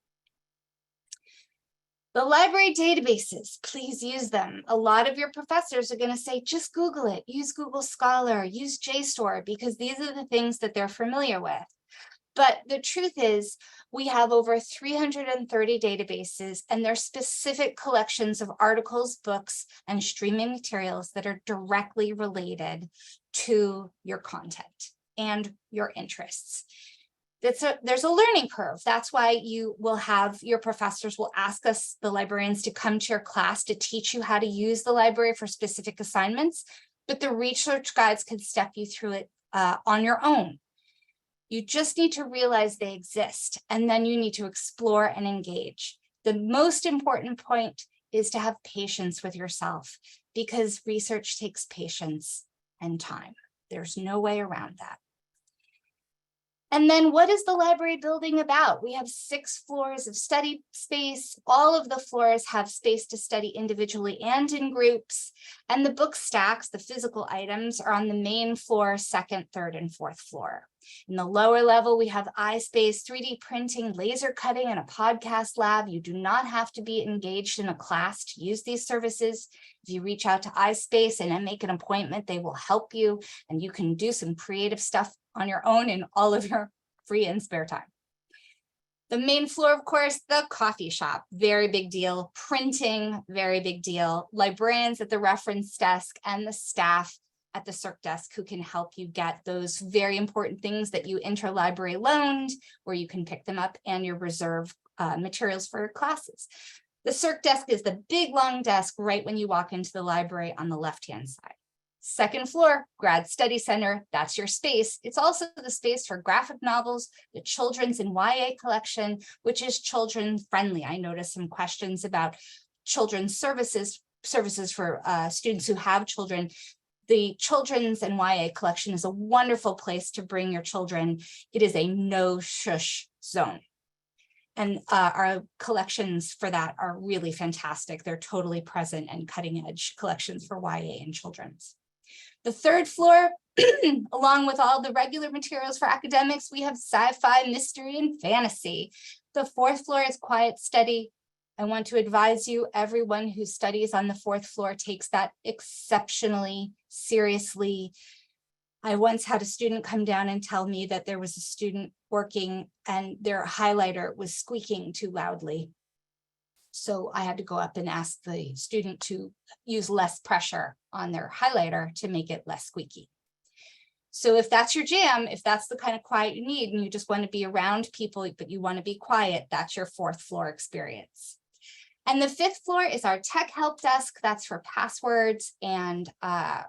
The library databases, please use them. A lot of your professors are going to say, just Google it, use Google Scholar, use JSTOR, because these are the things that they're familiar with. But the truth is, we have over 330 databases, and they're specific collections of articles, books, and streaming materials that are directly related to your content and your interests. There's a learning curve. That's why you will have your professors will ask us, the librarians, to come to your class to teach you how to use the library for specific assignments, but the research guides can step you through it on your own. You just need to realize they exist, and then you need to explore and engage. The most important point is to have patience with yourself, because research takes patience and time. There's no way around that. And then what is the library building about? We have 6 floors of study space. All of the floors have space to study individually and in groups. And the book stacks, the physical items, are on the main floor, 2nd, 3rd, and 4th floor. In the lower level, we have iSpace, 3D printing, laser cutting, and a podcast lab. You do not have to be engaged in a class to use these services. If you reach out to iSpace and then make an appointment, they will help you, and you can do some creative stuff on your own in all of your free and spare time. The main floor, of course, the coffee shop, very big deal. Printing, very big deal. Librarians at the reference desk and the staff at the circ desk who can help you get those very important things that you interlibrary loaned, where you can pick them up, and your reserve materials for your classes. The circ desk is the big long desk right when you walk into the library on the left-hand side. Second floor, Grad Study Center, that's your space. It's also the space for graphic novels, the children's and YA collection, which is children friendly. I noticed some questions about children's services for students who have children. The children's and YA collection is a wonderful place to bring your children. It is a no shush zone. And our collections for that are really fantastic. They're totally present and cutting edge collections for YA and children's. The third floor, along with all the regular materials for academics, we have sci-fi, mystery, and fantasy. The fourth floor is quiet study. I want to advise you, everyone who studies on the fourth floor takes that exceptionally seriously. I once had a student come down and tell me that there was a student working and their highlighter was squeaking too loudly. So I had to go up and ask the student to use less pressure on their highlighter to make it less squeaky. So if that's your jam, if that's the kind of quiet you need and you just want to be around people, but you want to be quiet, that's your fourth floor experience. And the fifth floor is our tech help desk. That's for passwords and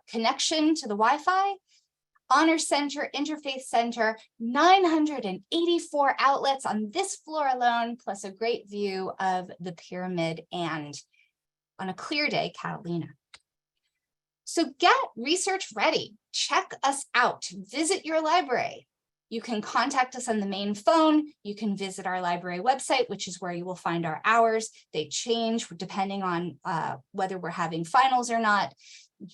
connection to the Wi-Fi. Honor Center, Interfaith Center, 984 outlets on this floor alone, plus a great view of the pyramid and on a clear day, Catalina. So get research ready, check us out, visit your library. You can contact us on the main phone. You can visit our library website, which is where you will find our hours. They change depending on whether we're having finals or not.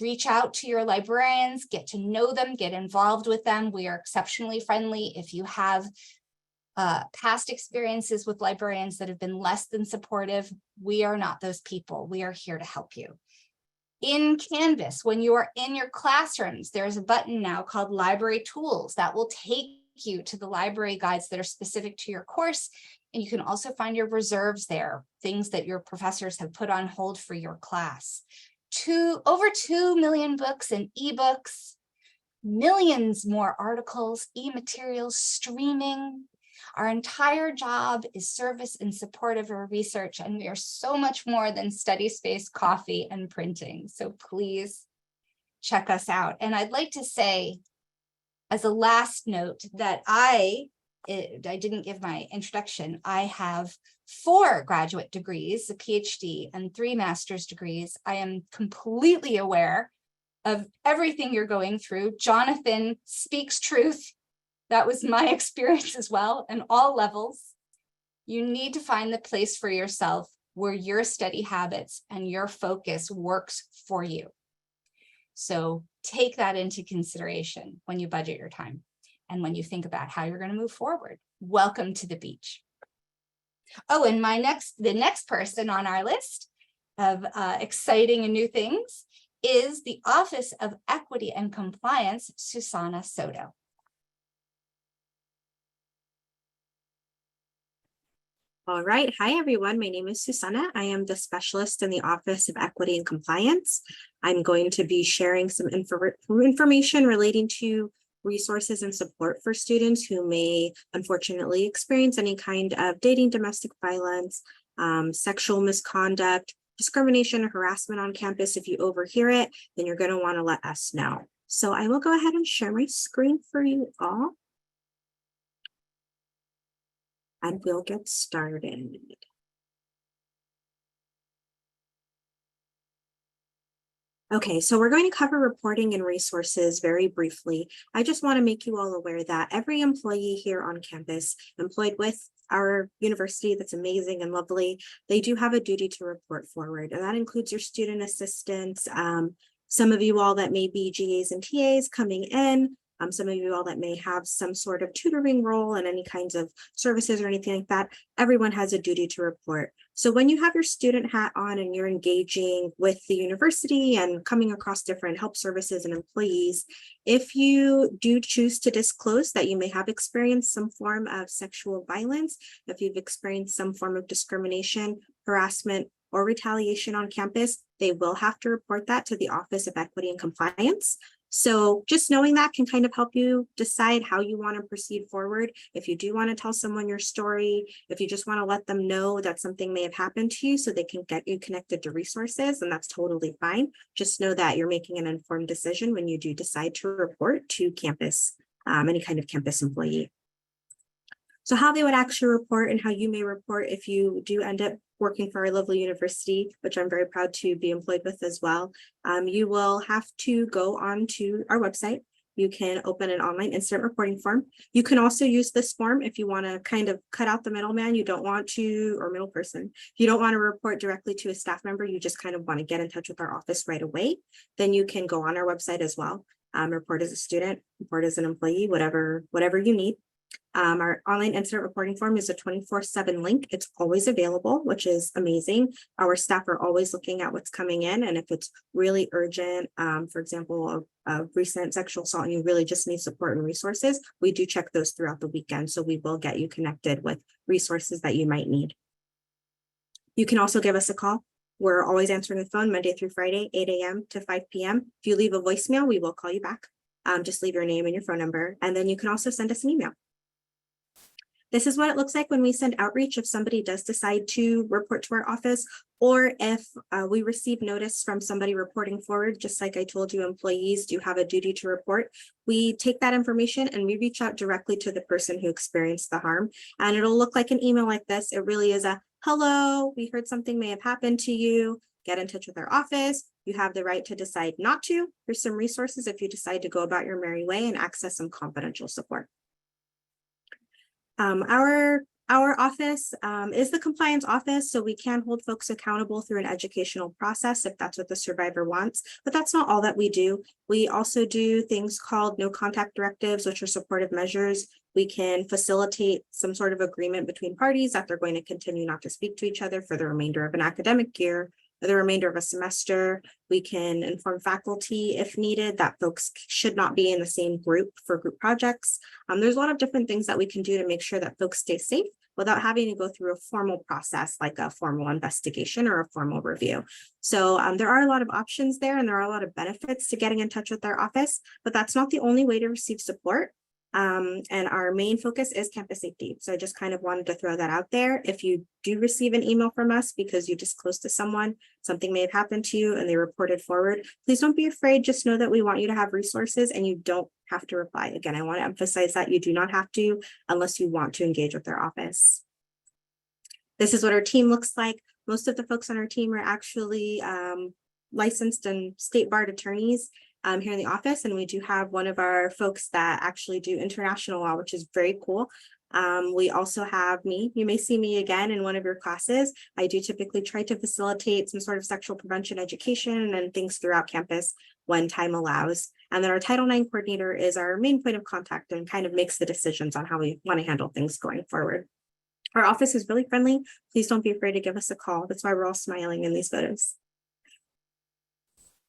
Reach out to your librarians, get to know them, get involved with them. We are exceptionally friendly. If you have past experiences with librarians that have been less than supportive, we are not those people. We are here to help you. In Canvas, when you are in your classrooms, there's a button now called Library Tools that will take you to the library guides that are specific to your course. And you can also find your reserves there, things that your professors have put on hold for your class. Over 2 million books and ebooks, millions more articles, e-materials, streaming. Our entire job is service and support of our research, and we are so much more than study space, coffee, and printing. So please check us out. And I'd like to say, as a last note, that I didn't give my introduction. I have 4 graduate degrees, a PhD, and 3 master's degrees. I am completely aware of everything you're going through. Jonathan speaks truth. That was my experience as well, in all levels. You need to find the place for yourself where your study habits and your focus works for you. So take that into consideration when you budget your time and when you think about how you're going to move forward. Welcome to the beach. Oh, and the next person on our list of exciting and new things is the Office of Equity and Compliance, Susana Soto. All right. Hi, everyone. My name is Susana. I am the specialist in the Office of Equity and Compliance. I'm going to be sharing some information relating to resources and support for students who may unfortunately experience any kind of dating, domestic violence, sexual misconduct, discrimination, or harassment on campus. If you overhear it, then you're going to want to let us know. So I will go ahead and share my screen for you all. And we'll get started. Okay, so we're going to cover reporting and resources very briefly. I just want to make you all aware that every employee here on campus employed with our university that's amazing and lovely, they do have a duty to report forward, and that includes your student assistants, some of you all that may be GAs and TAs coming in, some of you all that may have some sort of tutoring role and any kinds of services or anything like that. Everyone has a duty to report. So when you have your student hat on and you're engaging with the university and coming across different help services and employees, if you do choose to disclose that you may have experienced some form of sexual violence, if you've experienced some form of discrimination, harassment, or retaliation on campus, they will have to report that to the Office of Equity and Compliance. So just knowing that can kind of help you decide how you want to proceed forward. If you do want to tell someone your story, if you just want to let them know that something may have happened to you so they can get you connected to resources, then that's totally fine. Just know that you're making an informed decision when you do decide to report to campus, any kind of campus employee. So how they would actually report and how you may report if you do end up working for our lovely university, which I'm very proud to be employed with as well. You will have to go on to our website. You can open an online incident reporting form. You can also use this form if you want to kind of cut out the middleman. You don't want to, or middle person. If you don't want to report directly to a staff member, you just kind of want to get in touch with our office right away. Then you can go on our website as well. Report as a student, report as an employee, whatever you need. Our online incident reporting form is a 24/7 link. It's always available, which is amazing. Our staff are always looking at what's coming in. And if it's really urgent, for example, a recent sexual assault and you really just need support and resources, we do check those throughout the weekend. So we will get you connected with resources that you might need. You can also give us a call. We're always answering the phone Monday through Friday, 8 a.m. to 5 p.m. If you leave a voicemail, we will call you back. Just leave your name and your phone number. And then you can also send us an email. This is what it looks like when we send outreach if somebody does decide to report to our office, or if we receive notice from somebody reporting forward. Just like I told you, employees do have a duty to report. We take that information and we reach out directly to the person who experienced the harm. And it'll look like an email like this. It really is a, hello, we heard something may have happened to you. Get in touch with our office. You have the right to decide not to. Here's some resources if you decide to go about your merry way and access some confidential support. Our office is the compliance office, so we can hold folks accountable through an educational process if that's what the survivor wants, but that's not all that we do. We also do things called no contact directives, which are supportive measures. We can facilitate some sort of agreement between parties that they're going to continue not to speak to each other for the remainder of an academic year. For the remainder of a semester, we can inform faculty if needed that folks should not be in the same group for group projects. There's a lot of different things that we can do to make sure that folks stay safe without having to go through a formal process like a formal investigation or a formal review. So there are a lot of options there, and there are a lot of benefits to getting in touch with our office, but that's not the only way to receive support. And our main focus is campus safety. So I just kind of wanted to throw that out there. If you do receive an email from us because you disclosed to someone, something may have happened to you and they reported forward, please don't be afraid. Just know that we want you to have resources and you don't have to reply. Again, I want to emphasize that you do not have to unless you want to engage with our office. This is what our team looks like. Most of the folks on our team are actually licensed and state barred attorneys here in the office, and we do have one of our folks that actually do international law, which is very cool. We also have me. You may see me again in one of your classes. I do typically try to facilitate some sort of sexual prevention education and things throughout campus when time allows. And then our Title IX coordinator is our main point of contact and kind of makes the decisions on how we want to handle things going forward. Our office is really friendly. Please don't be afraid to give us a call. That's why we're all smiling in these photos.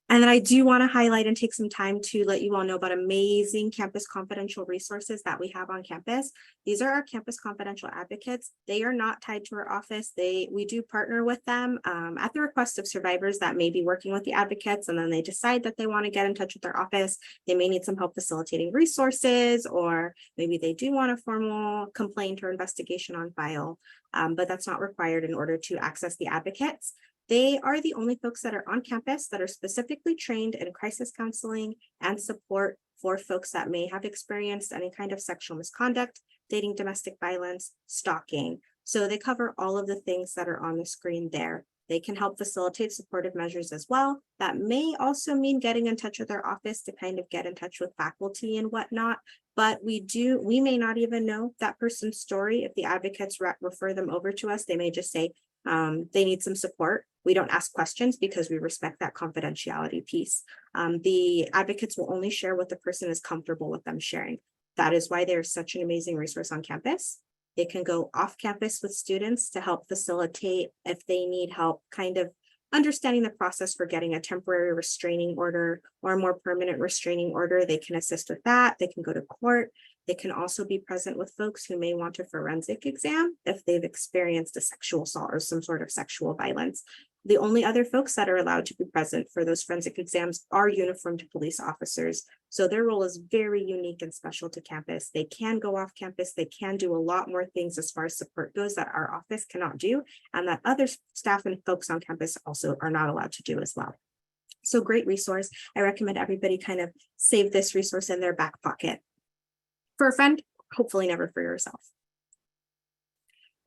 And then I do want to highlight and take some time to let you all know about amazing campus confidential resources that we have on campus. These are our campus confidential advocates. They are not tied to our office. We do partner with them at the request of survivors that may be working with the advocates, and then they decide that they want to get in touch with their office. They may need some help facilitating resources, or maybe they do want a formal complaint or investigation on file, but that's not required in order to access the advocates. They are the only folks that are on campus that are specifically trained in crisis counseling and support for folks that may have experienced any kind of sexual misconduct, dating, domestic violence, stalking. So they cover all of the things that are on the screen there. They can help facilitate supportive measures as well. That may also mean getting in touch with our office to kind of get in touch with faculty and whatnot. But we may not even know that person's story. If the advocates refer them over to us, they may just say they need some support. We don't ask questions because we respect that confidentiality piece. The advocates will only share what the person is comfortable with them sharing. That is why they're such an amazing resource on campus. They can go off campus with students to help facilitate if they need help kind of understanding the process for getting a temporary restraining order or a more permanent restraining order. They can assist with that. They can go to court. They can also be present with folks who may want a forensic exam if they've experienced a sexual assault or some sort of sexual violence. The only other folks that are allowed to be present for those forensic exams are uniformed police officers. So their role is very unique and special to campus. They can go off campus. They can do a lot more things as far as support goes that our office cannot do, and that other staff and folks on campus also are not allowed to do as well. So great resource. I recommend everybody kind of save this resource in their back pocket. For a friend, hopefully never for yourself.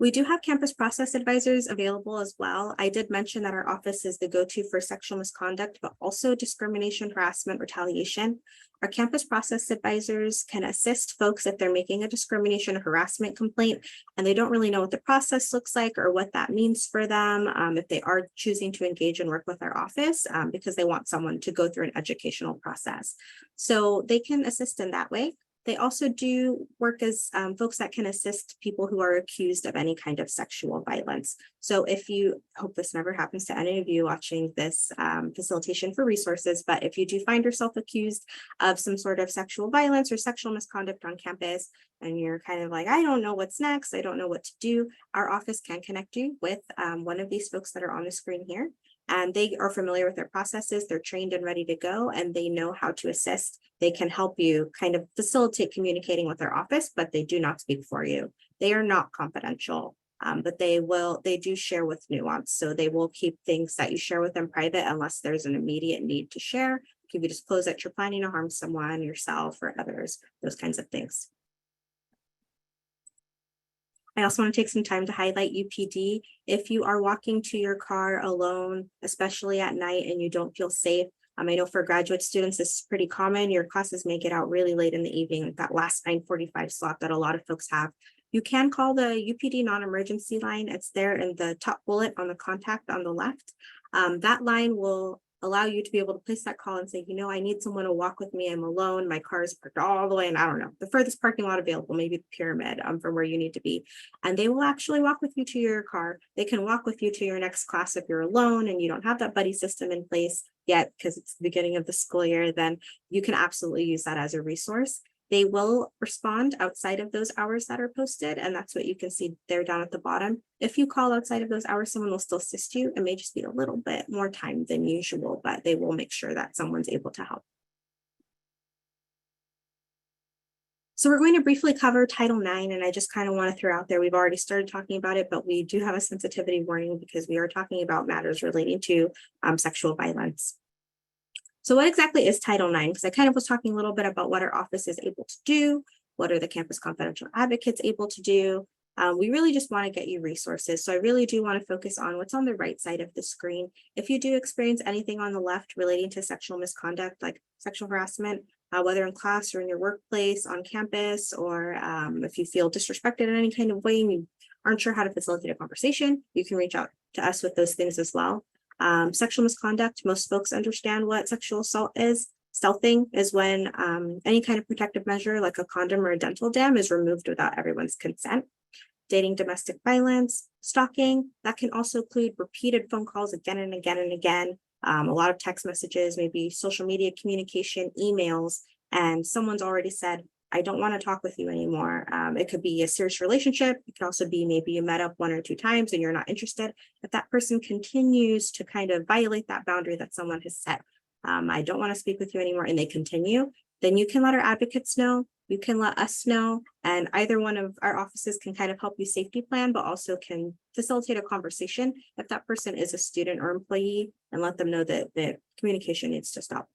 We do have campus process advisors available as well. I did mention that our office is the go-to for sexual misconduct, but also discrimination, harassment, retaliation. Our campus process advisors can assist folks if they're making a discrimination or harassment complaint and they don't really know what the process looks like or what that means for them, if they are choosing to engage and work with our office because they want someone to go through an educational process. So they can assist in that way. They also do work as folks that can assist people who are accused of any kind of sexual violence. So if you, hope this never happens to any of you watching this facilitation for resources, but if you do find yourself accused of some sort of sexual violence or sexual misconduct on campus, and you're kind of like, I don't know what's next, I don't know what to do, our office can connect you with one of these folks that are on the screen here. And they are familiar with their processes, they're trained and ready to go, and they know how to assist. They can help you kind of facilitate communicating with their office, but they do not speak for you. They are not confidential, but they do share with nuance. So they will keep things that you share with them private unless there's an immediate need to share. Give you disclose that you're planning to harm someone, yourself, or others, those kinds of things. I also want to take some time to highlight UPD. If you are walking to your car alone, especially at night, and you don't feel safe, I know for graduate students, this is pretty common. Your classes may get out really late in the evening, like that last 9:45 slot that a lot of folks have. You can call the UPD non-emergency line. It's there in the top bullet on the contact on the left. That line will allow you to be able to place that call and say, you know, I need someone to walk with me. I'm alone. My car is parked all the way, and I don't know, the furthest parking lot available, maybe the Pyramid from where you need to be. And they will actually walk with you to your car. They can walk with you to your next class if you're alone and you don't have that buddy system in place yet because it's the beginning of the school year. Then you can absolutely use that as a resource. They will respond outside of those hours that are posted, and that's what you can see there down at the bottom. If you call outside of those hours, someone will still assist you. It may just be a little bit more time than usual, but they will make sure that someone's able to help. So we're going to briefly cover Title IX, and I just kind of want to throw out there, we've already started talking about it, but we do have a sensitivity warning because we are talking about matters relating to sexual violence. So what exactly is Title IX? Because I kind of was talking a little bit about what our office is able to do, what are the campus confidential advocates able to do. We really just want to get you resources. So I really do want to focus on what's on the right side of the screen. If you do experience anything on the left relating to sexual misconduct, like sexual harassment, whether in class or in your workplace, on campus, or if you feel disrespected in any kind of way and you aren't sure how to facilitate a conversation, you can reach out to us with those things as well. Sexual misconduct, most folks understand what sexual assault is. Stealthing is when any kind of protective measure like a condom or a dental dam is removed without everyone's consent. Dating domestic violence, stalking, that can also include repeated phone calls again and again and again, a lot of text messages, maybe social media communication, emails, and someone's already said, I don't want to talk with you anymore. It could be a serious relationship. It could also be maybe you met up 1 or 2 times and you're not interested. If that person continues to kind of violate that boundary that someone has set, I don't want to speak with you anymore, and they continue, then you can let our advocates know, you can let us know, and either one of our offices can kind of help you safety plan, but also can facilitate a conversation if that person is a student or employee, and let them know that the communication needs to stop.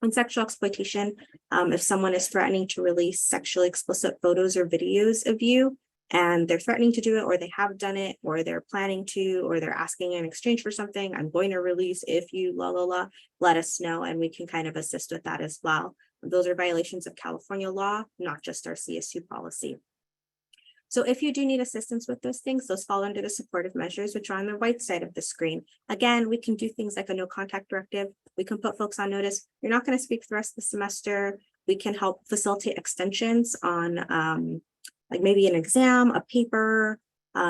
On sexual exploitation, if someone is threatening to release sexually explicit photos or videos of you, and they're threatening to do it, or they have done it, or they're planning to, or they're asking in exchange for something, I'm going to release if you let us know, and we can kind of assist with that as well. Those are violations of California law, not just our CSU policy. So if you do need assistance with those things, those fall under the supportive measures, which are on the right side of the screen. Again, we can do things like a no contact directive. We can put folks on notice. You're not going to speak the rest of the semester. We can help facilitate extensions on like maybe an exam, a paper,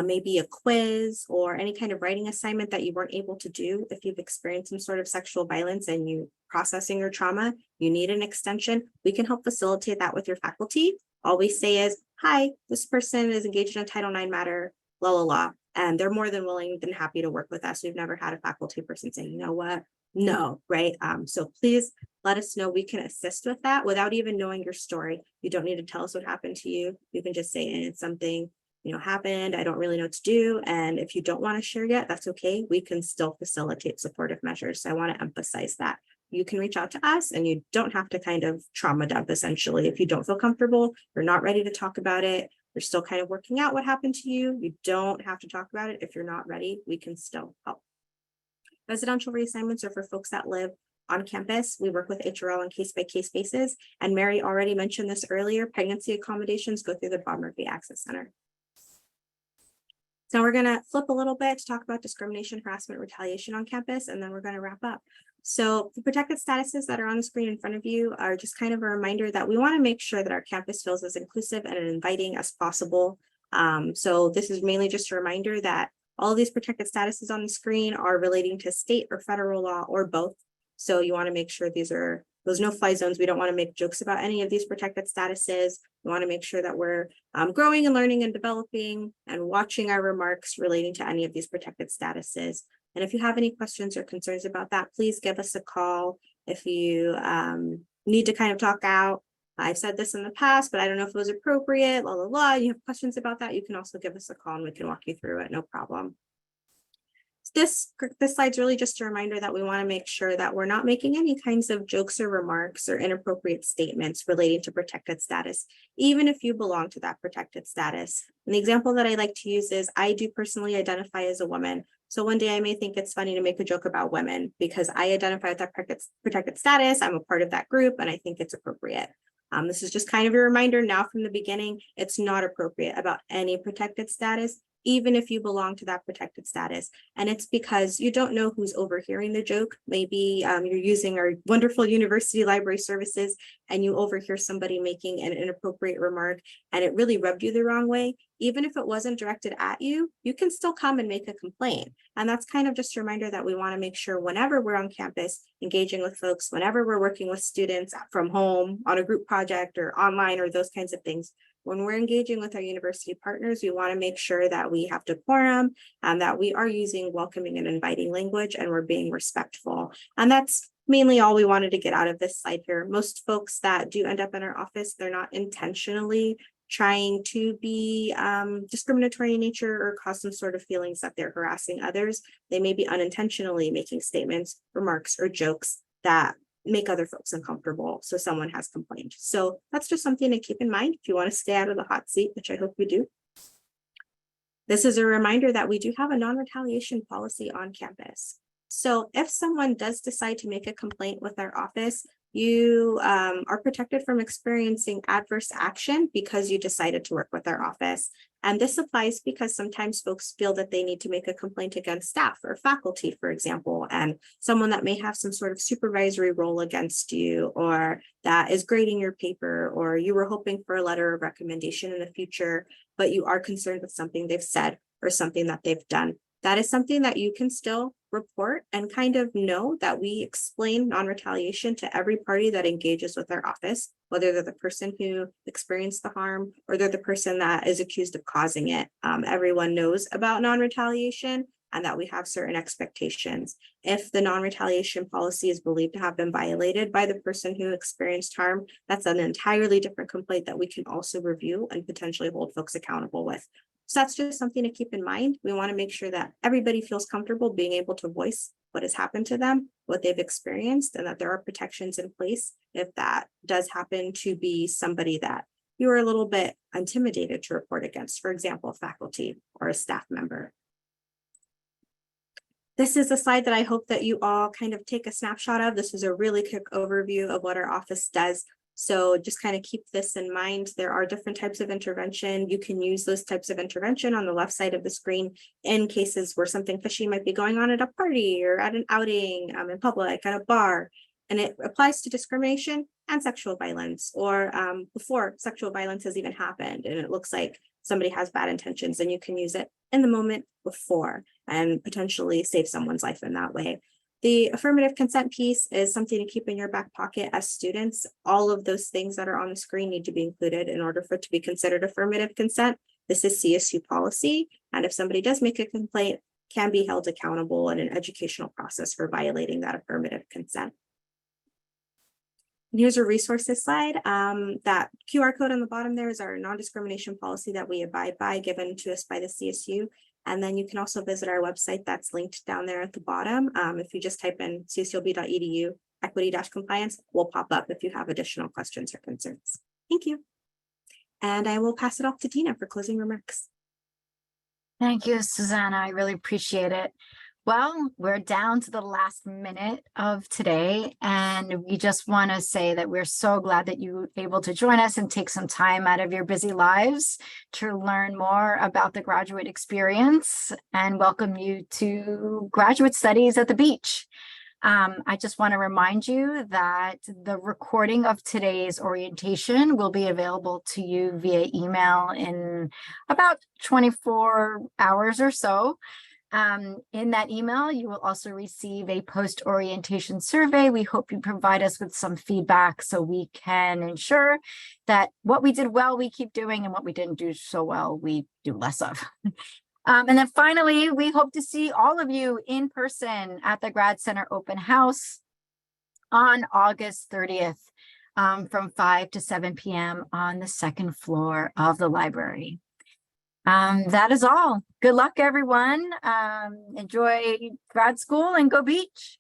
maybe a quiz, or any kind of writing assignment that you weren't able to do. If you've experienced some sort of sexual violence and you processing your trauma, you need an extension, we can help facilitate that with your faculty. All we say is, hi, this person is engaged in a Title IX matter, And they're more than willing than happy to work with us. We've never had a faculty person saying, you know what? No, right? So please let us know. We can assist with that without even knowing your story. You don't need to tell us what happened to you. You can just say, it's something, happened. I don't really know what to do. And if you don't want to share yet, that's okay. We can still facilitate supportive measures. So I want to emphasize that. You can reach out to us and you don't have to kind of trauma dump essentially. If you don't feel comfortable, you're not ready to talk about it, you're still kind of working out what happened to you, you don't have to talk about it. If you're not ready, we can still help. Residential reassignments are for folks that live on campus. We work with HRL on case-by-case basis. And Mary already mentioned this earlier, pregnancy accommodations go through the Bob Murphy Access Center. So we're going to flip a little bit to talk about discrimination, harassment, retaliation on campus, and then we're going to wrap up. So the protected statuses that are on the screen in front of you are just kind of a reminder that we want to make sure that our campus feels as inclusive and inviting as possible. So this is mainly just a reminder that all of these protected statuses on the screen are relating to state or federal law or both. So you want to make sure these are those no-fly zones. We don't want to make jokes about any of these protected statuses. We want to make sure that we're growing and learning and developing and watching our remarks relating to any of these protected statuses. And if you have any questions or concerns about that, please give us a call. If you need to kind of talk out, I've said this in the past, but I don't know if it was appropriate, you have questions about that, you can also give us a call and we can walk you through it, no problem. This slide's really just a reminder that we want to make sure that we're not making any kinds of jokes or remarks or inappropriate statements relating to protected status, even if you belong to that protected status. And the example that I like to use is I do personally identify as a woman. So one day I may think it's funny to make a joke about women because I identify with that protected status. I'm a part of that group and I think it's appropriate. This is just kind of a reminder now from the beginning, it's not appropriate about any protected status, even if you belong to that protected status. And it's because you don't know who's overhearing the joke. Maybe you're using our wonderful university library services and you overhear somebody making an inappropriate remark and it really rubbed you the wrong way. Even if it wasn't directed at you, you can still come and make a complaint. And that's kind of just a reminder that we want to make sure whenever we're on campus, engaging with folks, whenever we're working with students from home on a group project or online or those kinds of things, when we're engaging with our university partners, we want to make sure that we have decorum and that we are using welcoming and inviting language and we're being respectful. And that's mainly all we wanted to get out of this slide here. Most folks that do end up in our office, they're not intentionally trying to be discriminatory in nature or cause some sort of feelings that they're harassing others. They may be unintentionally making statements, remarks, or jokes that make other folks uncomfortable. So someone has complained. So that's just something to keep in mind if you want to stay out of the hot seat, which I hope you do. This is a reminder that we do have a non-retaliation policy on campus. So if someone does decide to make a complaint with our office, you are protected from experiencing adverse action because you decided to work with our office. And this applies because sometimes folks feel that they need to make a complaint against staff or faculty, for example, and someone that may have some sort of supervisory role against you or that is grading your paper, or you were hoping for a letter of recommendation in the future, but you are concerned with something they've said or something that they've done. That is something that you can still report and kind of know that we explain non-retaliation to every party that engages with our office, whether they're the person who experienced the harm or they're the person that is accused of causing it. Everyone knows about non-retaliation and that we have certain expectations. If the non-retaliation policy is believed to have been violated by the person who experienced harm, that's an entirely different complaint that we can also review and potentially hold folks accountable with. So that's just something to keep in mind. We want to make sure that everybody feels comfortable being able to voice what has happened to them, what they've experienced, and that there are protections in place if that does happen to be somebody that you are a little bit intimidated to report against, for example, faculty or a staff member. This is a slide that I hope that you all kind of take a snapshot of. This is a really quick overview of what our office does. So just kind of keep this in mind. There are different types of intervention. You can use those types of intervention on the left side of the screen in cases where something fishy might be going on at a party or at an outing in public, at a bar. And it applies to discrimination and sexual violence, or before sexual violence has even happened. And it looks like somebody has bad intentions, and you can use it in the moment before and potentially save someone's life in that way. The affirmative consent piece is something to keep in your back pocket as students. All of those things that are on the screen need to be included in order for it to be considered affirmative consent. This is CSU policy, and if somebody does make a complaint, can be held accountable in an educational process for violating that affirmative consent. And here's a resources slide. That QR code on the bottom there is our non-discrimination policy that we abide by, given to us by the CSU. And then you can also visit our website that's linked down there at the bottom. If you just type in csulb.edu equity-compliance, will pop up if you have additional questions or concerns. Thank you. And I will pass it off to Tina for closing remarks. Thank you, Susanna. I really appreciate it. Well, we're down to the last minute of today, and we just want to say that we're so glad that you were able to join us and take some time out of your busy lives to learn more about the graduate experience and welcome you to Graduate Studies at the Beach. I just want to remind you that the recording of today's orientation will be available to you via email in about 24 hours or so. In that email, you will also receive a post-orientation survey. We hope you provide us with some feedback so we can ensure that what we did well, we keep doing, and what we didn't do so well, we do less of. And then finally, we hope to see all of you in person at the Grad Center Open House on August 30th from 5 to 7 p.m. on the second floor of the library. That is all. Good luck, everyone. Enjoy grad school and go beach.